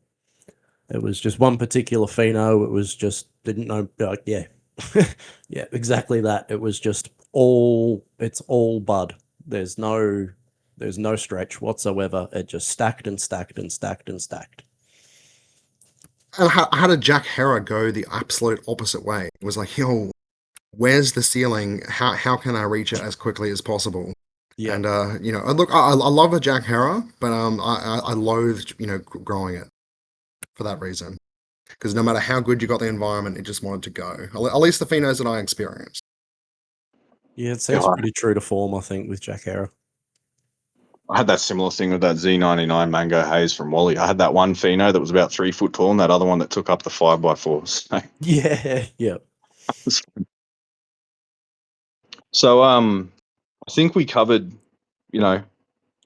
S1: It was just one particular pheno. It was just didn't know. Yeah, yeah, exactly that. It was just it's all bud. There's no stretch whatsoever. It just stacked and stacked and stacked and stacked.
S3: And how did Jack Hera go the absolute opposite way? It was like, yo, where's the ceiling? How can I reach it as quickly as possible?
S1: Yeah.
S3: And look, I love a Jack Herer, but I loathed growing it for that reason. Because no matter how good you got the environment, it just wanted to go. At least the phenos that I experienced.
S1: Yeah, it seems pretty true to form, I think, with Jack Herer.
S4: I had that similar thing with that Z99 Mango Haze from Wally. I had that one pheno that was about 3 foot tall, and that other one that took up the 5x4.
S1: Yeah, yeah.
S4: So, I think we covered, you know,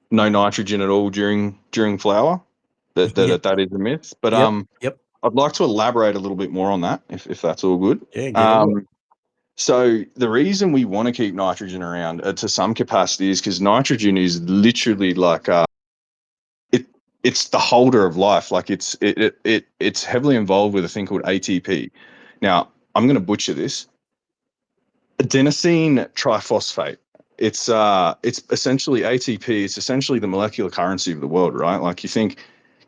S4: no nitrogen at all during flower.
S1: Yep.
S4: That is a myth. But
S1: Yep. Yep.
S4: I'd like to elaborate a little bit more on that, if that's all good.
S1: Yeah, get into it.
S4: So the reason we want to keep nitrogen around to some capacity is because nitrogen is literally like it's the holder of life. Like it's heavily involved with a thing called ATP. Now I'm going to butcher this. Adenosine triphosphate. It's essentially ATP. It's essentially the molecular currency of the world, right? Like you think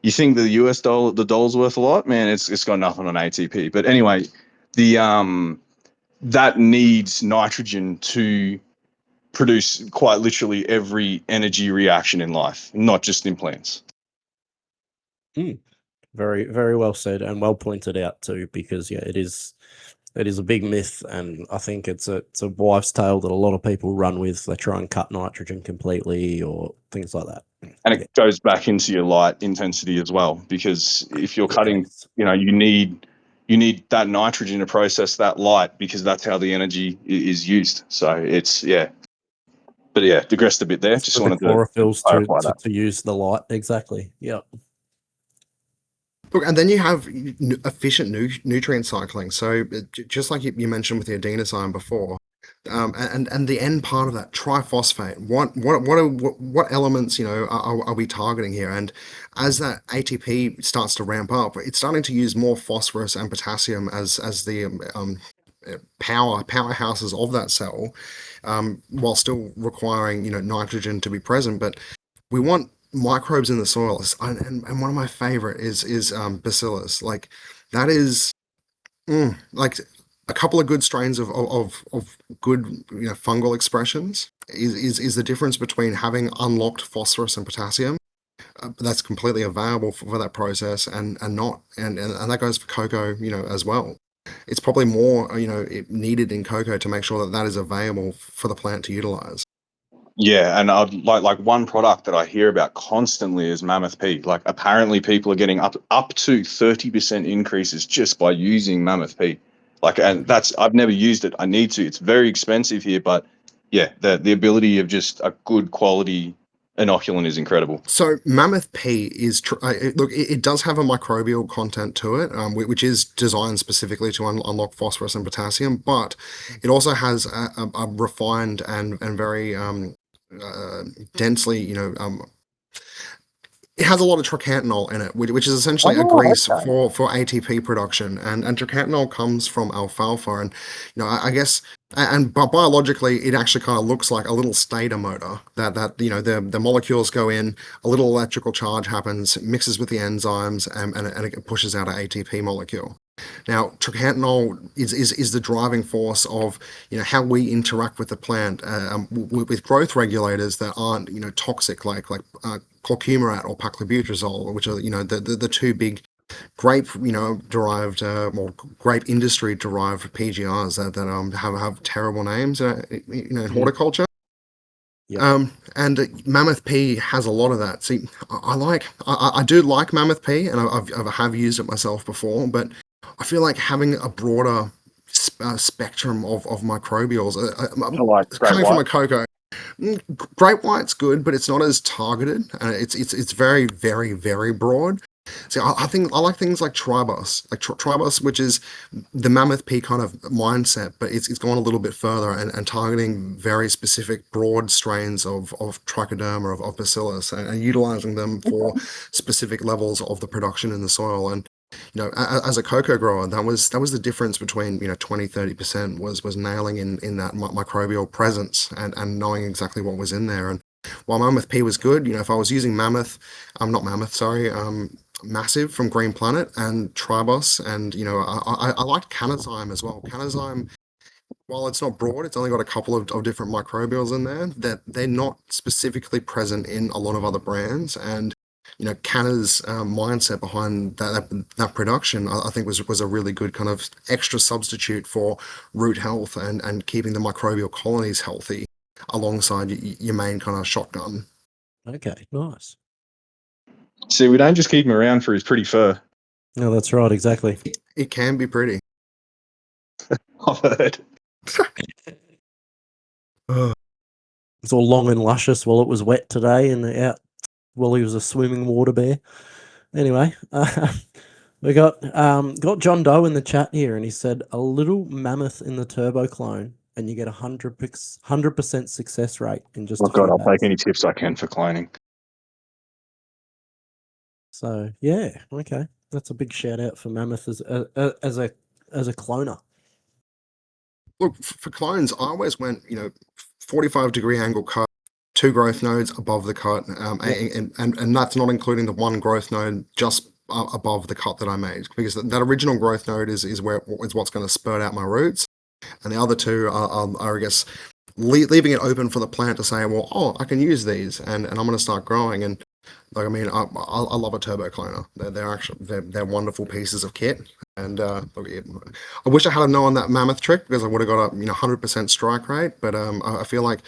S4: the US dollar, the dollar's worth a lot, man. It's got nothing on ATP. But anyway, the that needs nitrogen to produce quite literally every energy reaction in life, not just in plants.
S1: Very, very well said and well pointed out too, because yeah, it is a big myth, and I think it's a wives' tale that a lot of people run with. They try and cut nitrogen completely or things like that.
S4: And
S1: Yeah.
S4: it goes back into your light intensity as well, because if you're cutting,
S1: Yes.
S4: you need that nitrogen to process that light, because that's how the energy is used. So it's but digressed a bit there.
S1: It's
S4: Just
S1: for the
S4: wanted to
S1: chlorophylls
S4: clarify that.
S1: to use the light. Exactly. Yeah.
S3: Look, and then you have efficient nutrient cycling. So just like you mentioned with the adenosine before, and the end part of that triphosphate. What elements are we targeting here? And as that ATP starts to ramp up, it's starting to use more phosphorus and potassium as the powerhouses of that cell, while still requiring nitrogen to be present. But we want microbes in the soil, and one of my favorite is bacillus. Like that is like a couple of good strains of good fungal expressions is the difference between having unlocked phosphorus and potassium, that's completely available for that process, and not, and that goes for cocoa as well. It's probably more needed in cocoa to make sure that that is available for the plant to utilize.
S4: Yeah, and I'd like one product that I hear about constantly is Mammoth P. Like apparently people are getting up to 30% increases just by using Mammoth P. Like, and that's, I've never used it. I need to. It's very expensive here, but yeah, the ability of just a good quality inoculant is incredible.
S3: So Mammoth P is look, it does have a microbial content to it, which is designed specifically to unlock phosphorus and potassium, but it also has a refined and very densely, it has a lot of trochantanol in it, which is essentially a grease for ATP production, and trochantanol comes from alfalfa, and I guess, but biologically it actually kind of looks like a little stator motor that the molecules go in, a little electrical charge happens, mixes with the enzymes, and it pushes out an ATP molecule. Now, trochantanol is the driving force of how we interact with the plant, with growth regulators that aren't toxic, like chlorcumarat or paclobutrazol, which are the two big grape derived or grape industry derived PGRs that have terrible names in horticulture.
S1: Yeah.
S3: And Mammoth P has a lot of that. See, I do like Mammoth P, and I have used it myself before, but I feel like having a broader spectrum of microbials,
S4: Like
S3: coming from a cocoa. Great White's good, but it's not as targeted. It's very, very, very broad. See, I think I like things like Tribus, Tribus, which is the Mammoth P kind of mindset, but it's gone a little bit further and targeting very specific broad strains of Trichoderma, of Bacillus, and utilizing them for specific levels of the production in the soil. And as a cocoa grower, that was the difference between 20-30% was nailing in that microbial presence and knowing exactly what was in there. And while Mammoth P was good, if I was using not Mammoth, sorry, Massive from Green Planet and Tribos, and I liked Canazyme as well. Canazyme while it's not broad, it's only got a couple of different microbials in there that they're not specifically present in a lot of other brands. And Canna's mindset behind that production, I think was a really good kind of extra substitute for root health and keeping the microbial colonies healthy alongside your main kind of shotgun.
S1: Okay, nice.
S4: See, we don't just keep him around for his pretty fur.
S1: No, that's right, exactly.
S3: It can be pretty.
S4: I've heard.
S1: It's all long and luscious while it was wet today and out while he was a swimming water bear. Anyway, we got John Doe in the chat here, and he said a little mammoth in the turbo clone, and you get 100% success rate in just
S4: Oh
S1: a few
S4: God, I'll
S1: days.
S4: take any tips I can for cloning.
S1: So yeah, okay, that's a big shout out for mammoth as a cloner.
S3: Look, for clones, I always went 45-degree angle cut, 2 growth nodes above the cut, and that's not including the 1 growth node just above the cut that I made, because that original growth node is what's going to spurt out my roots, and the other 2 are I guess leaving it open for the plant to say, well, I can use these, and I'm going to start growing. And like, I mean, I love a turbo cloner. They're wonderful pieces of kit. And I wish I had known that mammoth trick, because I would have got a 100% strike rate. But I feel like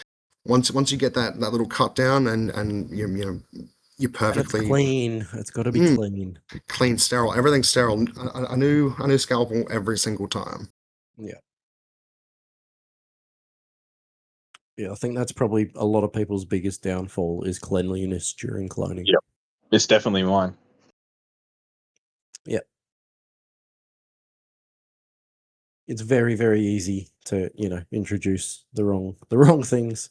S3: once you get that little cut down and you perfectly
S1: it's clean. It's got to be
S3: clean, sterile. Everything's sterile. I knew scalpel every single time.
S1: Yeah. Yeah, I think that's probably a lot of people's biggest downfall is cleanliness during cloning.
S4: Yep. It's definitely mine.
S1: Yeah. It's very, very easy to, introduce the wrong things.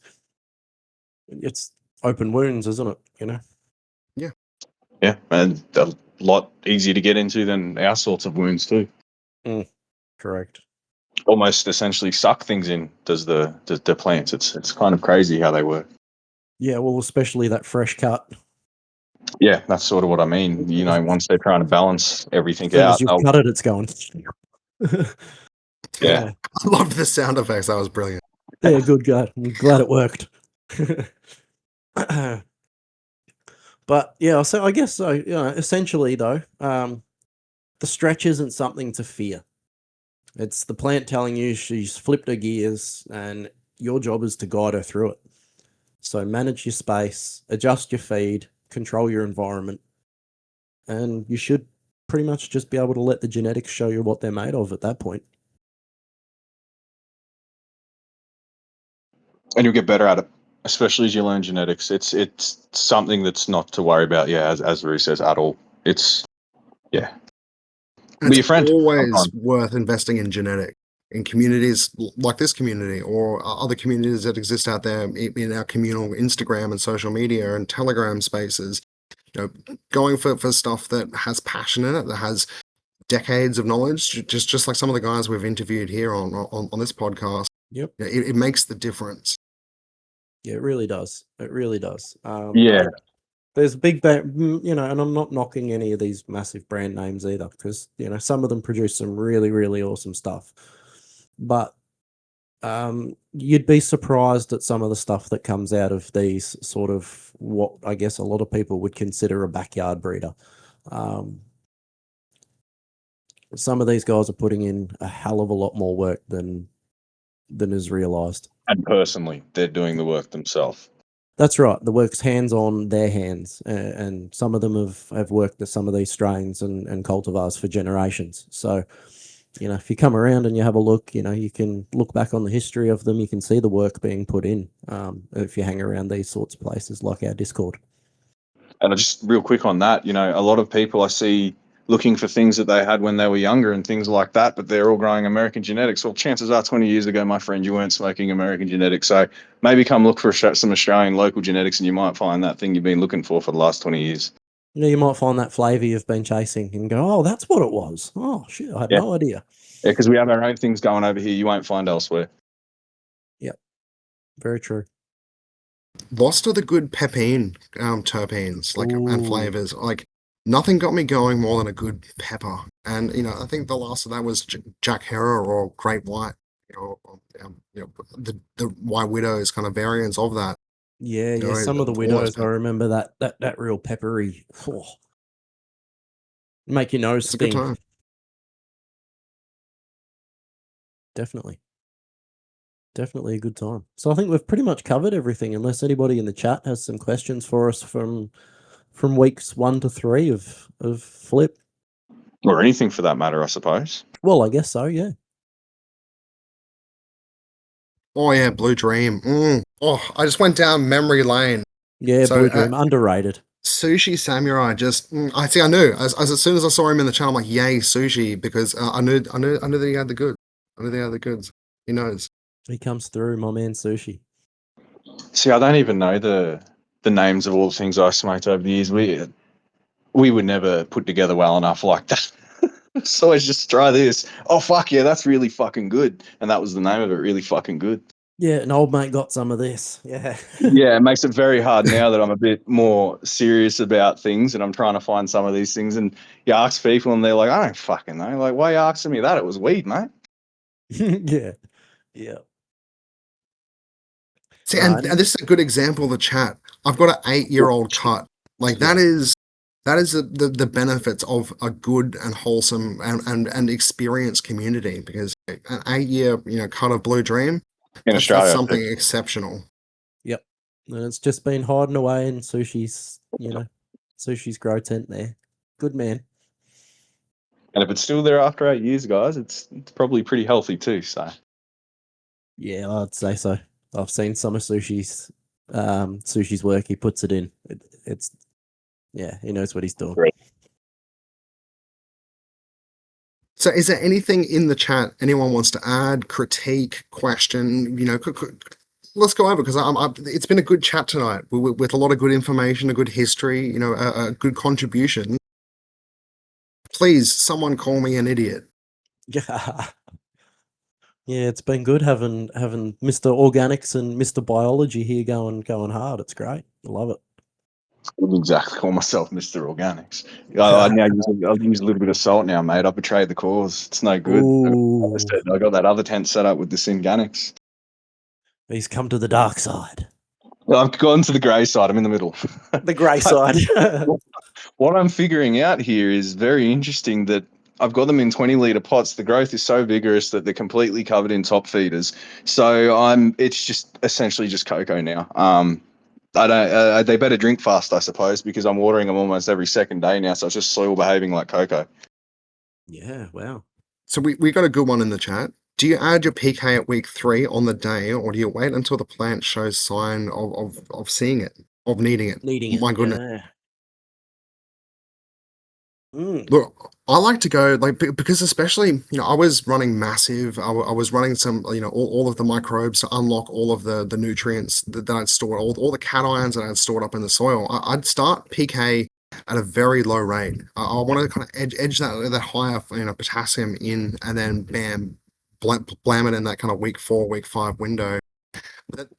S1: It's open wounds, isn't it?
S3: Yeah.
S4: Yeah, and a lot easier to get into than our sorts of wounds too.
S1: Correct.
S4: Almost essentially suck things in does the plants. It's kind of crazy how they work.
S1: Yeah, well, especially that fresh cut.
S4: Yeah, that's sort of what I mean. Once they're trying to balance everything
S1: As soon
S4: out,
S1: as you've cut it, it's going.
S3: Yeah. I loved the sound effects. That was brilliant.
S1: Yeah, good guy. I'm glad it worked. But yeah, so I guess so. Essentially though, the stretch isn't something to fear. It's the plant telling you she's flipped her gears, and your job is to guide her through it. So manage your space, adjust your feed, control your environment, and you should pretty much just be able to let the genetics show you what they're made of at that point.
S4: and you'll get better at it, especially as you learn genetics. It's something that's not to worry about. Yeah, as Roo says, at all. It's be a friend.
S3: Always worth investing in genetics in communities like this community or other communities that exist out there in our communal Instagram and social media and Telegram spaces. Going for stuff that has passion in it, that has decades of knowledge, just like some of the guys we've interviewed here on this podcast.
S1: Yep.
S3: It makes the difference.
S1: Yeah, it really does. It really does.
S4: Yeah.
S1: There's big, and I'm not knocking any of these massive brand names either, because some of them produce some really, really awesome stuff. But you'd be surprised at some of the stuff that comes out of these sort of what I guess a lot of people would consider a backyard breeder. Some of these guys are putting in a hell of a lot more work than is realised.
S4: And personally, they're doing the work themselves.
S1: That's right. The work's hands on their hands, and some of them have worked at some of these strains and cultivars for generations. So, if you come around and you have a look, you can look back on the history of them. You can see the work being put in if you hang around these sorts of places like our Discord.
S4: And just real quick on that, a lot of people I see looking for things that they had when they were younger and things like that, but they're all growing American genetics. Well, chances are 20 years ago, my friend, you weren't smoking American genetics. So maybe come look for some Australian local genetics and you might find that thing you've been looking for the last 20 years.
S1: You might find that flavour you've been chasing and go, oh, that's what it was. Oh, shit, I had no idea.
S4: Yeah, because we have our own things going over here you won't find elsewhere.
S1: Yep, very true.
S3: Lost are the good pepine terpenes and flavors. Like, nothing got me going more than a good pepper. And I think the last of that was Jack Herer or Great White. The white widows kind of variants of that.
S1: Yeah,
S3: You
S1: yeah.
S3: know,
S1: Some of the
S3: all those
S1: widows, I
S3: pepper-
S1: remember that real peppery. Oh, make your nose
S3: It's a good
S1: sting.
S3: time.
S1: Definitely. Definitely a good time. So I think we've pretty much covered everything, unless anybody in the chat has some questions for us from weeks 1 to 3 of Flip.
S4: Or anything for that matter, I suppose.
S1: Well, I guess so, yeah.
S3: Oh yeah, Blue Dream. Oh, I just went down memory lane.
S1: Yeah,
S3: So,
S1: Blue Dream, underrated.
S3: Sushi Samurai just I see. I knew as soon as I saw him in the channel, I'm like, yay, sushi, because I knew that he had the goods. I knew they had the goods. He knows.
S1: He comes through, my man Sushi.
S4: See, I don't even know the names of all the things I smoked over the years. We would never put together well enough like that. So I just try this. Oh fuck yeah, that's really fucking good. And that was the name of it, really fucking good.
S1: Yeah, an old mate got some of this. Yeah.
S4: Yeah, it makes it very hard now that I'm a bit more serious about things and I'm trying to find some of these things. And you ask people and they're like, I don't fucking know. Like, why are you asking me that? It was weed, mate.
S1: Yeah. Yeah.
S3: See, and this is a good example of the chat. I've got an 8-year-old cut. Like that is the benefits of a good and wholesome and experienced community, because an 8-year cut of Blue Dream,
S4: In
S3: that's
S4: Australia.
S3: something exceptional.
S1: Yep. And it's just been hiding away in Sushi's, Sushi's grow tent there. Good man.
S4: And if it's still there after 8 years, guys, it's probably pretty healthy too. So
S1: Yeah, I'd say so. I've seen some of Sushi's work. He puts it in. It's he knows what he's doing.
S4: Great.
S3: So is there anything in the chat anyone wants to add, critique, question? Let's go over, because it's been a good chat tonight with a lot of good information, a good history, a good contribution. Please, someone call me an idiot.
S1: Yeah. Yeah, it's been good having Mr. Organics and Mr. Biology here going hard. It's great. I love it.
S4: I wouldn't exactly call myself Mr. Organics. I'll use a little bit of salt now, mate. I betrayed the cause. It's no good.
S1: Ooh.
S4: I got that other tent set up with the Synganics.
S1: He's come to the dark side.
S4: Well, I've gone to the grey side. I'm in the middle.
S1: The grey side.
S4: What I'm figuring out here is very interesting, that I've got them in 20-litre pots. The growth is so vigorous that they're completely covered in top feeders. So it's just essentially just cocoa now. I don't. They better drink fast, I suppose, because I'm watering them almost every second day now. So it's just soil behaving like cocoa.
S1: Yeah. Wow.
S3: So we got a good one in the chat. Do you add your PK at week 3 on the day, or do you wait until the plant shows sign of seeing it, of needing it?
S1: Needing it.
S3: My goodness.
S1: Yeah. Mm.
S3: Look, I like to go because especially I was running massive. I was running some all of the microbes to unlock all of the nutrients that I'd stored, all the cations that I'd stored up in the soil. I'd start PK at a very low rate. I want to kind of edge that higher potassium in, and then bam, blam it in that kind of week 4, week 5 window.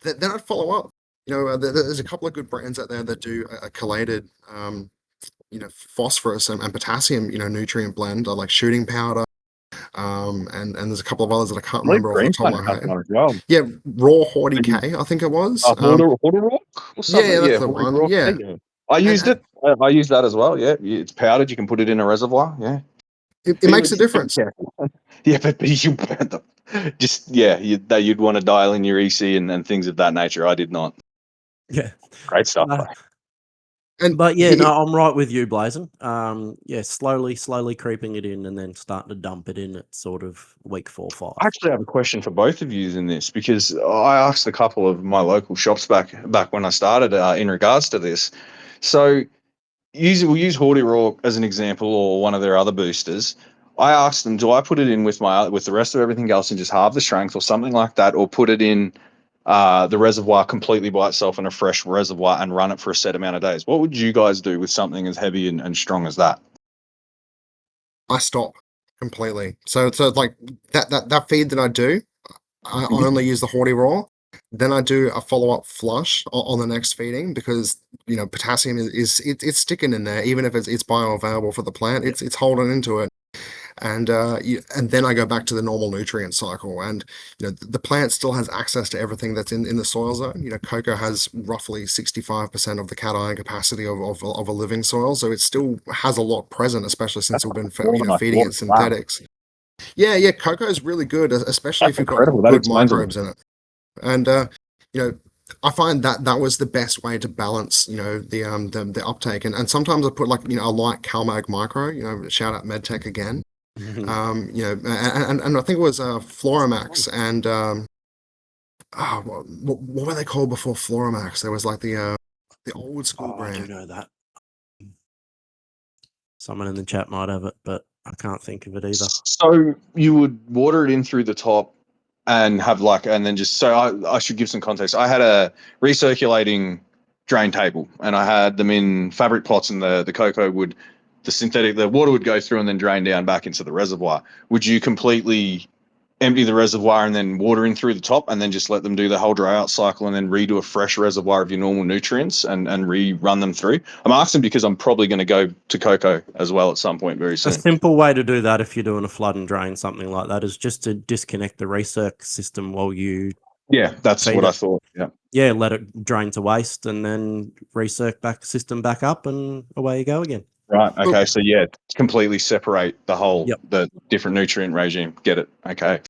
S3: Then I'd follow up. There's a couple of good brands out there that do a collated phosphorus and potassium nutrient blend, like Shooting Powder, and there's a couple of others that I can't remember off the top of my head.
S4: Well.
S3: Yeah, Raw 40K, I think it was.
S4: Horder Rock or something.
S3: Yeah, that's the one.
S4: Rock.
S3: Yeah.
S4: I used it. I used that as well. Yeah, it's powdered. You can put it in a reservoir. Yeah,
S3: it makes a difference.
S4: Yeah, but you burn them. Just you'd want to dial in your EC and things of that nature. I did not.
S1: Yeah.
S4: Great stuff.
S1: But yeah, no, I'm right with you, Blazon. Slowly creeping it in, and then starting to dump it in at sort of week 4, 5.
S4: I actually have a question for both of you in this, because I asked a couple of my local shops back when I started in regards to this. So we'll use Hordy Raw as an example, or one of their other boosters. I asked them, do I put it in with the rest of everything else and just halve the strength or something like that, or put it in the reservoir completely by itself in a fresh reservoir and run it for a set amount of days? What would you guys do with something as heavy and strong as that?
S3: I stop completely. So like that feed that I do, I only use the Hordy Raw. Then I do a follow-up flush on the next feeding, because potassium is sticking in there, even if it's bioavailable for the plant. It's holding into it. and and then I go back to the normal nutrient cycle, and the plant still has access to everything that's in the soil zone. Cocoa has roughly 65% of the cation capacity of a living soil, so it still has a lot present, especially since we've been feeding it synthetics. Yeah, cocoa is really good, especially if you've got good microbes in it. And I find that was the best way to balance, the uptake. And sometimes I put like, a light CalMag micro, shout out MedTech again. And I think it was Floramax and what were they called before Floramax? There was like the old school brand.
S1: I do know that. Someone in the chat might have it, but I can't think of it either.
S4: So you would water it in through the top and have and then just, so I should give some context. I had a recirculating drain table and I had them in fabric pots, and the cocoa the water would go through and then drain down back into the reservoir. Would you completely empty the reservoir and then water in through the top and then just let them do the whole dry out cycle and then redo a fresh reservoir of your normal nutrients and rerun them through? I'm asking because I'm probably going to go to cocoa as well at some point very soon.
S1: A simple way to do that if you're doing a flood and drain, something like that, is just to disconnect the recirc system while you...
S4: Yeah, that's what I thought. Yeah,
S1: let it drain to waste and then recirc system back up and away you go again.
S4: Right. Okay. So completely separate the whole the different nutrient regime. Get it? Okay.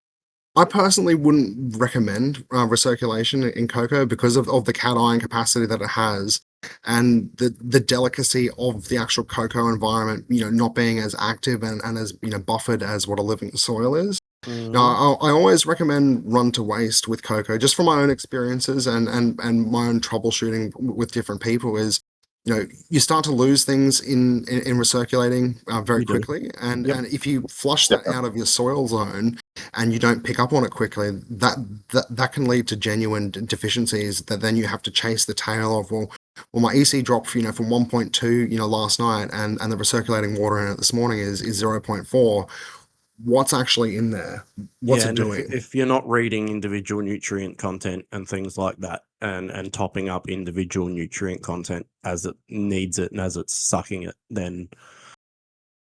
S3: I personally wouldn't recommend recirculation in cocoa because of the cation capacity that it has, and the delicacy of the actual cocoa environment, not being as active and as buffered as what a living soil is. Now, I always recommend run to waste with cocoa, just from my own experiences and my own troubleshooting with different people. Is you start to lose things in recirculating very quickly, and if you flush that out of your soil zone and you don't pick up on it quickly, that can lead to genuine deficiencies that then you have to chase the tail of. Well, my EC dropped from 1.2 last night, and the recirculating water in it this morning is 0.4. What's actually in there? What's it doing?
S1: If you're not reading individual nutrient content and things like that, and topping up individual nutrient content as it needs it and as it's sucking it, then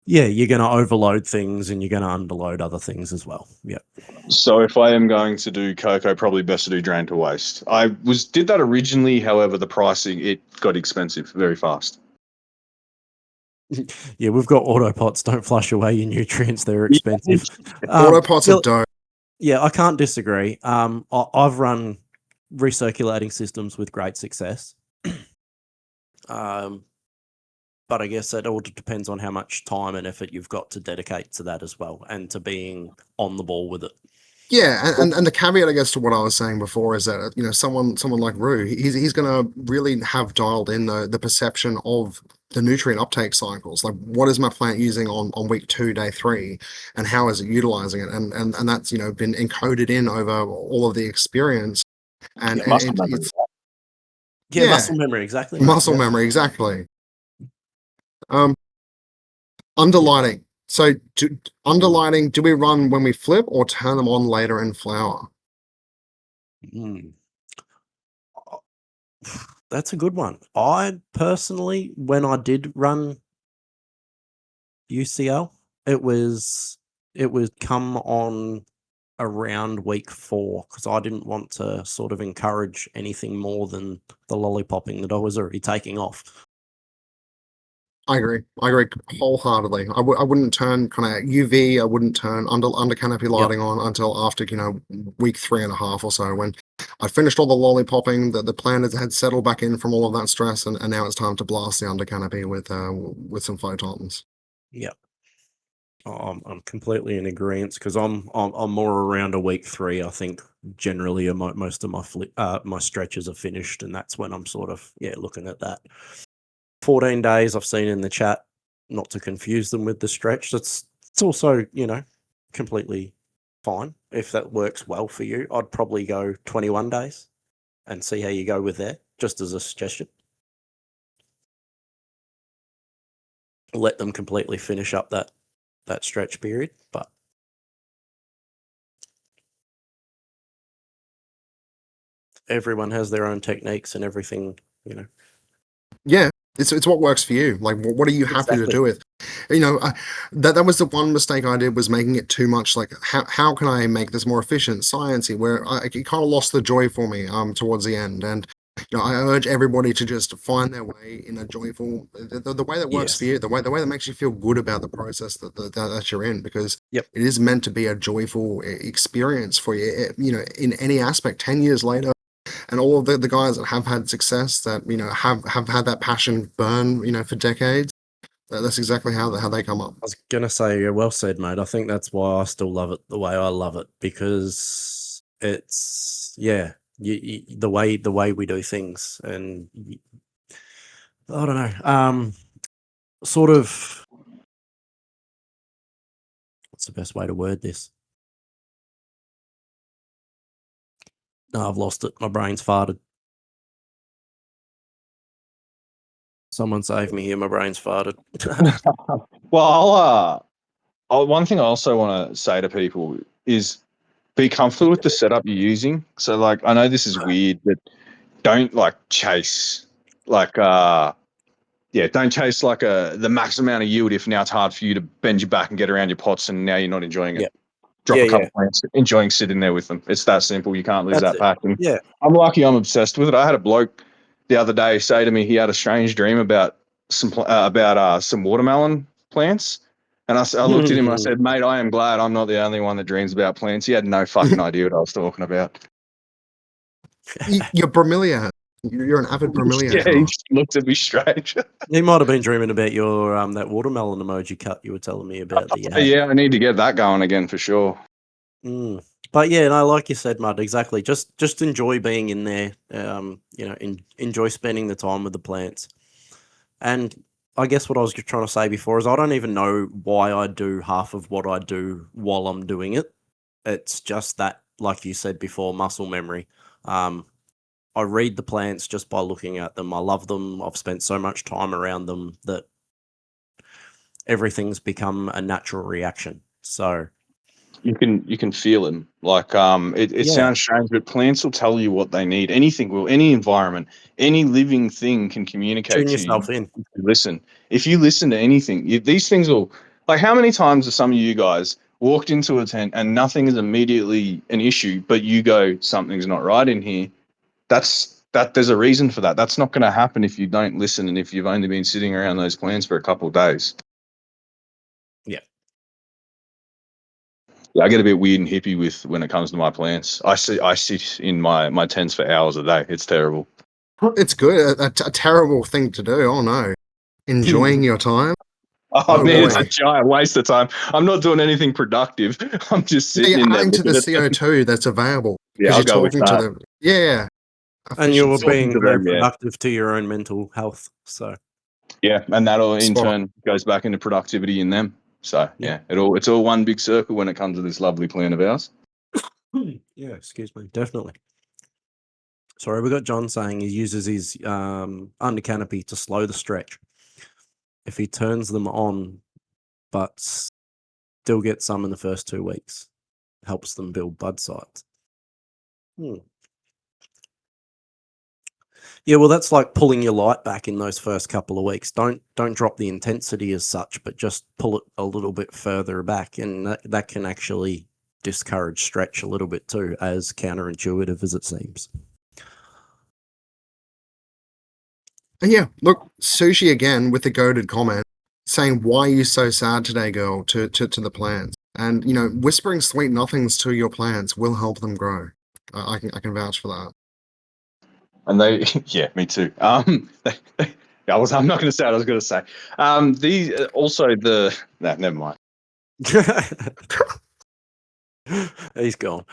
S1: you're going to overload things and you're going to underload other things as well. Yeah.
S4: So if I am going to do cocoa, probably best to do drain to waste. I did that originally, however, the pricing, it got expensive very fast.
S1: Yeah, we've got autopots. Don't flush away your nutrients; they're expensive.
S3: Autopots are dope.
S1: Yeah, I can't disagree. I've run recirculating systems with great success. But I guess it all depends on how much time and effort you've got to dedicate to that as well, and to being on the ball with it.
S3: Yeah, and the caveat, I guess, to what I was saying before is that someone like Roo, he's going to really have dialed in the perception of the nutrient uptake cycles. Like, what is my plant using on week 2, day 3, and how is it utilizing it? And that's been encoded in over all of the experience. And
S4: muscle memory.
S1: Muscle memory, exactly.
S3: Muscle memory, exactly. Underlighting. So, underlighting, do we run when we flip or turn them on later in flower?
S1: That's a good one. I personally, when I did run UCL, it would come on around week 4, because I didn't want to sort of encourage anything more than the lollipopping that I was already taking off.
S3: I agree wholeheartedly. I wouldn't turn kind of UV. I wouldn't turn under canopy lighting on until after week 3.5 or so, when I finished all the lollipopping. The plant had settled back in from all of that stress, and now it's time to blast the under canopy with some photons.
S1: Yep. I'm completely in agreement, because I'm more around a week 3. I think generally most of my stretches are finished, and that's when I'm sort of looking at that. 14 days I've seen in the chat, not to confuse them with the stretch. It's also, completely fine. If that works well for you, I'd probably go 21 days and see how you go with that, just as a suggestion. Let them completely finish up that stretch period, but everyone has their own techniques and everything,
S3: Yeah, It's what works for you. Like, what are you happy to
S1: Exactly.
S3: do with? You know, that was the one mistake I did, was making it too much. Like, how can I make this more efficient, sciencey? Where it kind of lost the joy for me towards the end. And you know, I urge everybody to just find their way in a joyful, the way that works for
S1: Yes.
S3: you, the way that makes you feel good about the process that you're in, because
S1: Yep.
S3: it is meant to be a joyful experience for you. You know, in any aspect. 10 years later, and all of the guys that have had success, that you know have had that passion burn, you know, for decades, that's exactly how they come up.
S1: I was gonna say, well said, mate. I think that's why I still love it the way I love it, because it's the way we do things, and I don't know, sort of, what's the best way to word this? No, I've lost it. My brain's farted. Someone save me here. My brain's farted.
S4: Well, one thing I also want to say to people is be comfortable with the setup you're using. So, like, I know this is weird, but don't like chase, like, don't chase like the max amount of yield if now it's hard for you to bend your back and get around your pots and now you're not enjoying it.
S1: Yeah.
S4: Drop
S1: Yeah,
S4: a couple
S1: yeah.
S4: of plants, enjoying sitting there with them. It's that simple. You can't lose
S1: That's
S4: that
S1: it.
S4: passion.
S1: Yeah.
S4: I'm lucky. I'm obsessed with it. I had a bloke the other day say to me he had a strange dream about some watermelon plants, and I looked at him and I said, "Mate, I am glad I'm not the only one that dreams about plants." He had no fucking idea what I was talking about.
S3: You're bromeliad. You're an avid bromeliad
S4: Yeah, he
S3: hunter.
S4: just looked at me strange.
S1: He might have been dreaming about your that watermelon emoji cut you were telling me about that you had.
S4: Yeah, I need to get that going again for sure.
S1: But yeah, no, like you said, Mud, exactly. Just enjoy being in there. You know, enjoy spending the time with the plants. And I guess what I was trying to say before is I don't even know why I do half of what I do while I'm doing it. It's just that, like you said before, muscle memory. I read the plants just by looking at them. I love them. I've spent so much time around them that everything's become a natural reaction. So
S4: You can feel them. Like it
S1: yeah,
S4: sounds strange, but plants will tell you what they need. Anything will, any environment, any living thing can communicate
S1: tune
S4: to you.
S1: yourself in.
S4: If you listen. If you listen to anything, these things will. Like, how many times have some of you guys walked into a tent and nothing is immediately an issue, but you go, something's not right in here? That there's a reason for that. That's not going to happen if you don't listen and if you've only been sitting around those plants for a couple of days.
S1: Yeah.
S4: Yeah, I get a bit weird and hippie with when it comes to my plants. I sit in my tents for hours a day. It's terrible.
S3: It's good. A terrible thing to do. Oh no, enjoying your time.
S4: Oh
S3: Oh
S4: man, it's
S3: boy.
S4: a giant waste of time. I'm not doing anything productive. I'm just
S3: Yeah,
S4: sitting
S3: you're
S4: in there
S3: adding to
S4: looking
S3: the
S4: at them.
S3: CO2 that's available
S4: Yeah,
S3: because
S4: I'll
S3: you're
S4: go with
S3: talking to
S4: that.
S3: them. Yeah,
S1: And you're
S3: efficiency.
S4: Talking to
S1: being
S4: them, yeah.
S1: productive to your own mental health. So
S4: Yeah, and that'll in
S3: Spot on.
S4: turn goes back into productivity in them. So
S1: yeah.
S4: it's all one big circle when it comes to this lovely plant of ours.
S1: Yeah, excuse me. Definitely. Sorry, we got John saying he uses his under canopy to slow the stretch. If he turns them on, but still gets some in the first 2 weeks, helps them build bud sites. Yeah, well, that's like pulling your light back in those first couple of weeks. Don't drop the intensity as such, but just pull it a little bit further back, and that can actually discourage stretch a little bit too, as counterintuitive as it seems.
S3: And yeah, look, Sushi again with the goaded comment saying, "Why are you so sad today, girl?" to the plants, and you know, whispering sweet nothings to your plants will help them grow. I can vouch for that.
S4: And they, yeah, me too. I'm not going to say what I was going to say. These also the no, never mind.
S1: He's gone.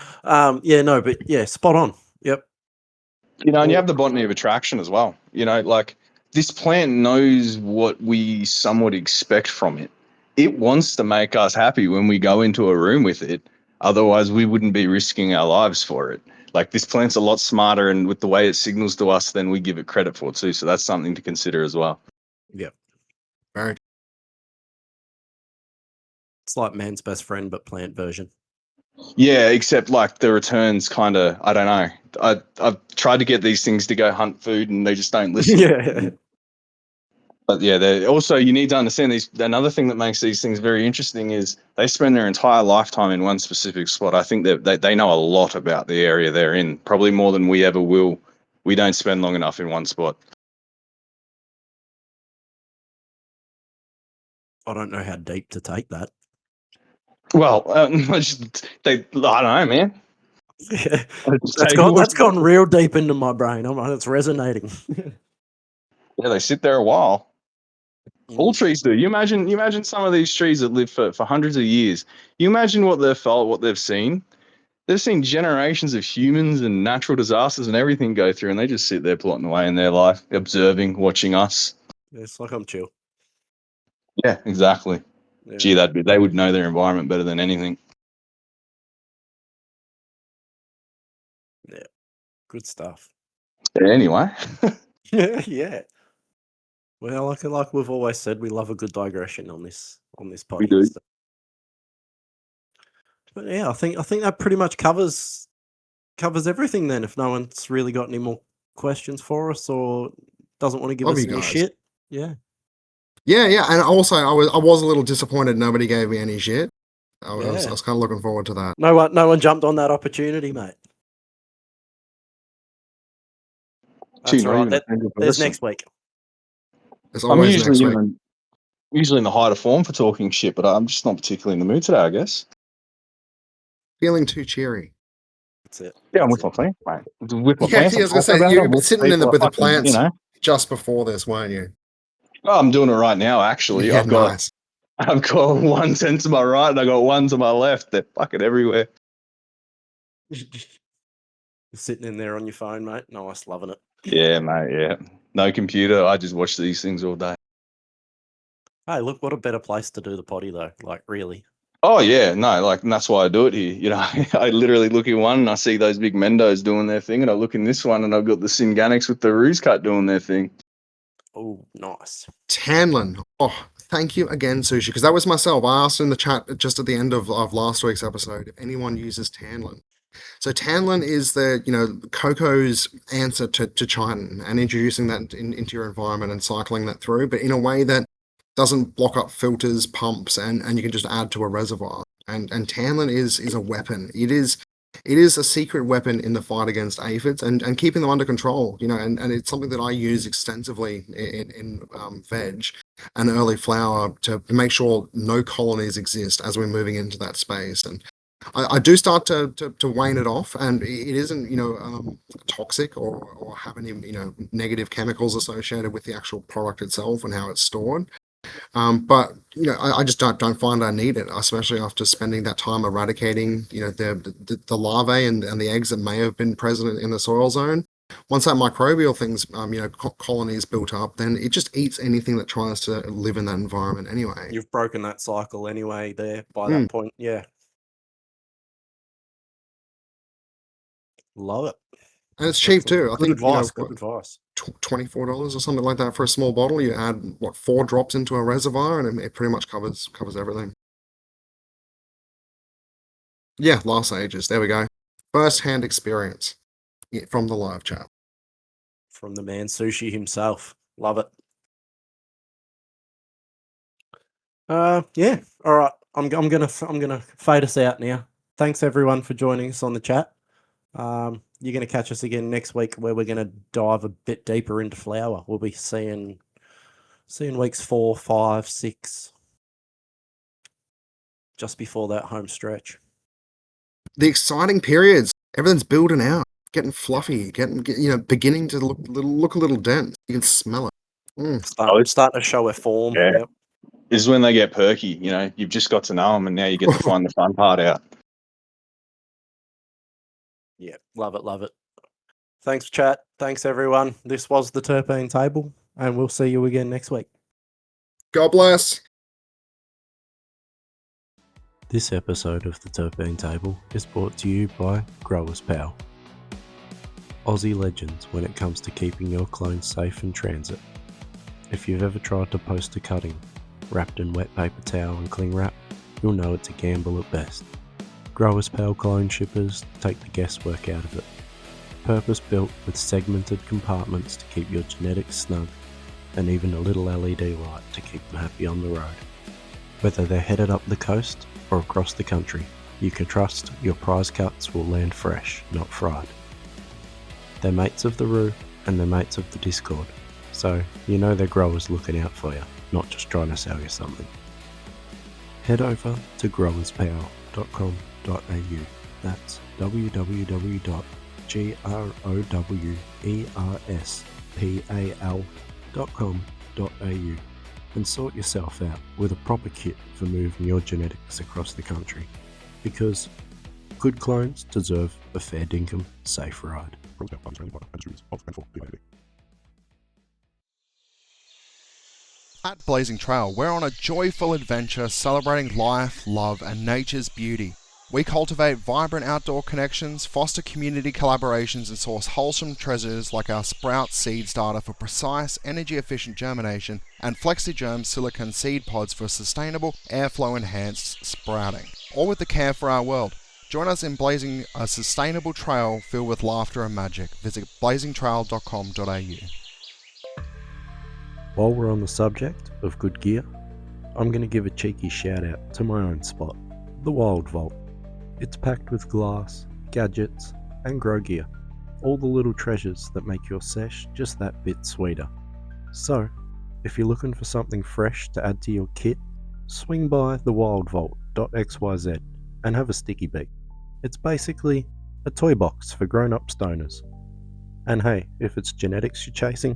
S1: Yeah, no, but yeah, spot on. Yep.
S4: You know, and you have the botany of attraction as well. You know, like this plant knows what we somewhat expect from it. It wants to make us happy when we go into a room with it. Otherwise, we wouldn't be risking our lives for it. Like, this plant's a lot smarter and with the way it signals to us than we give it credit for too. So that's something to consider as well.
S1: Yep.
S3: Very.
S1: It's like man's best friend, but plant version.
S4: Yeah, except like the returns kind of, I don't know. I've tried to get these things to go hunt food and they just don't listen.
S1: Yeah.
S4: But yeah, also you need to understand these. Another thing that makes these things very interesting is they spend their entire lifetime in one specific spot. I think that they know a lot about the area they're in, probably more than we ever will. We don't spend long enough in one spot.
S1: I don't know how deep to take that.
S4: Well, I don't know, man.
S1: Yeah. That's gone real deep into my brain. It's resonating.
S4: Yeah, they sit there a while. All trees do. You imagine some of these trees that live for hundreds of years. You imagine what they've felt, what they've seen. They've seen generations of humans and natural disasters and everything go through, and they just sit there plotting away in their life, observing, watching us.
S1: It's like I'm chill.
S4: Yeah, exactly.
S1: Yeah.
S4: Gee, they would know their environment better than anything.
S1: Yeah, good stuff.
S4: Yeah, anyway.
S1: Yeah. Well, like we've always said, we love a good digression on this podcast.
S4: We do.
S1: But yeah, I think that pretty much covers everything. Then, if no one's really got any more questions for us or doesn't want to give us any shit, yeah.
S3: And also I was a little disappointed nobody gave me any shit. I was kind of looking forward to that.
S1: No one jumped on that opportunity, mate. That's right. There's next week.
S3: I'm
S4: usually in the height of form for talking shit, but I'm just not particularly in the mood today, I guess.
S3: Feeling too cheery.
S1: That's it.
S4: Yeah, I'm with my plants, mate. With my
S3: plants. I was going to say, you were sitting with the plants just before this, weren't you?
S4: Oh, I'm doing it right now, actually.
S3: Yeah,
S4: I've got one to my right and I've got one to my left. They're fucking everywhere.
S1: You're sitting in there on your phone, mate. Nice, loving it.
S4: Yeah, mate, yeah. No computer. I just watch these things all day.
S1: Hey, look, what a better place to do the potty, though. Like, really.
S4: Oh, yeah. No, and that's why I do it here. You know, I literally look in one and I see those big Mendos doing their thing, and I look in this one and I've got the Synganics with the Ruse Cut doing their thing.
S1: Oh, nice.
S3: Tanlin. Oh, thank you again, Sushi, because that was myself. I asked in the chat just at the end of last week's episode if anyone uses Tanlin. So Tanlin is the coco's answer to chitin and introducing that into your environment and cycling that through, but in a way that doesn't block up filters, pumps, and you can just add to a reservoir. And Tanlin is a weapon. It is a secret weapon in the fight against aphids and keeping them under control. And it's something that I use extensively in veg and early flower to make sure no colonies exist as we're moving into that space. And I do start to wane it off, and it isn't toxic or have any negative chemicals associated with the actual product itself and how it's stored. But I just don't find I need it, especially after spending that time eradicating the larvae and the eggs that may have been present in the soil zone. Once that microbial things colonies built up, then it just eats anything that tries to live in that environment anyway.
S1: You've broken that cycle anyway there by that point. Yeah. Love it.
S3: And it's cheap too. I think
S1: good advice.
S3: $24 or something like that for a small bottle. You add 4 drops into a reservoir, and it pretty much covers everything. Yeah, last ages. There we go. First-hand experience from the live chat.
S1: From the man Sushi himself. Love it. Yeah. All right. I'm gonna fade us out now. Thanks everyone for joining us on the chat. You're going to catch us again next week, where we're going to dive a bit deeper into flower. We'll be seeing weeks 4, 5, 6, just before that home stretch.
S3: The exciting periods. Everything's building out, getting fluffy, beginning to look a little dense. You can smell it.
S1: It's starting to show a form.
S4: Yeah. Yep. This is when they get perky. You've just got to know them, and now you get to find the fun part out.
S1: Yeah, love it. Thanks, chat. Thanks, everyone. This was the Terpene Table, and we'll see you again next week.
S3: God bless.
S1: This episode of the Terpene Table is brought to you by Growers Pal. Aussie legends when it comes to keeping your clones safe in transit. If you've ever tried to post a cutting wrapped in wet paper towel and cling wrap, you'll know it's a gamble at best. Growers Pal clone shippers take the guesswork out of it. Purpose built with segmented compartments to keep your genetics snug, and even a little LED light to keep them happy on the road. Whether they're headed up the coast or across the country, you can trust your prize cuts will land fresh, not fried. They're mates of the Roo and they're mates of the Discord, so you know their growers looking out for you, not just trying to sell you something. Head over to growerspower.com.au. That's www.growerspal.com.au and sort yourself out with a proper kit for moving your genetics across the country, because good clones deserve a fair dinkum safe ride.
S5: At Blazing Trail, we're on a joyful adventure celebrating life, love, and nature's beauty. We cultivate vibrant outdoor connections, foster community collaborations, and source wholesome treasures like our Sprout seed starter for precise, energy-efficient germination, and FlexiGerm silicon seed pods for sustainable, airflow-enhanced sprouting. All with the care for our world. Join us in blazing a sustainable trail filled with laughter and magic. Visit blazingtrail.com.au.
S1: While we're on the subject of good gear, I'm going to give a cheeky shout out to my own spot, the Wild Vault. It's packed with glass, gadgets, and grow gear, all the little treasures that make your sesh just that bit sweeter. So, if you're looking for something fresh to add to your kit, swing by the wildvault.xyz and have a sticky beak. It's basically a toy box for grown-up stoners. And hey, if it's genetics you're chasing,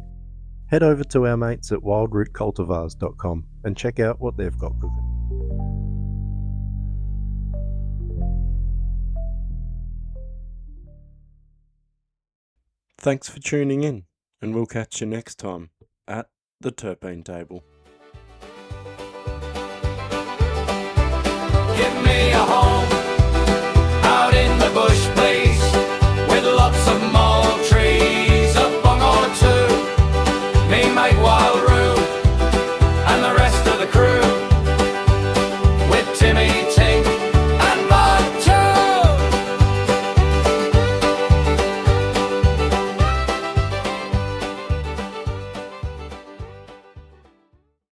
S1: head over to our mates at wildrootcultivars.com and check out what they've got cooking. Thanks for tuning in, and we'll catch you next time at the Terpene Table.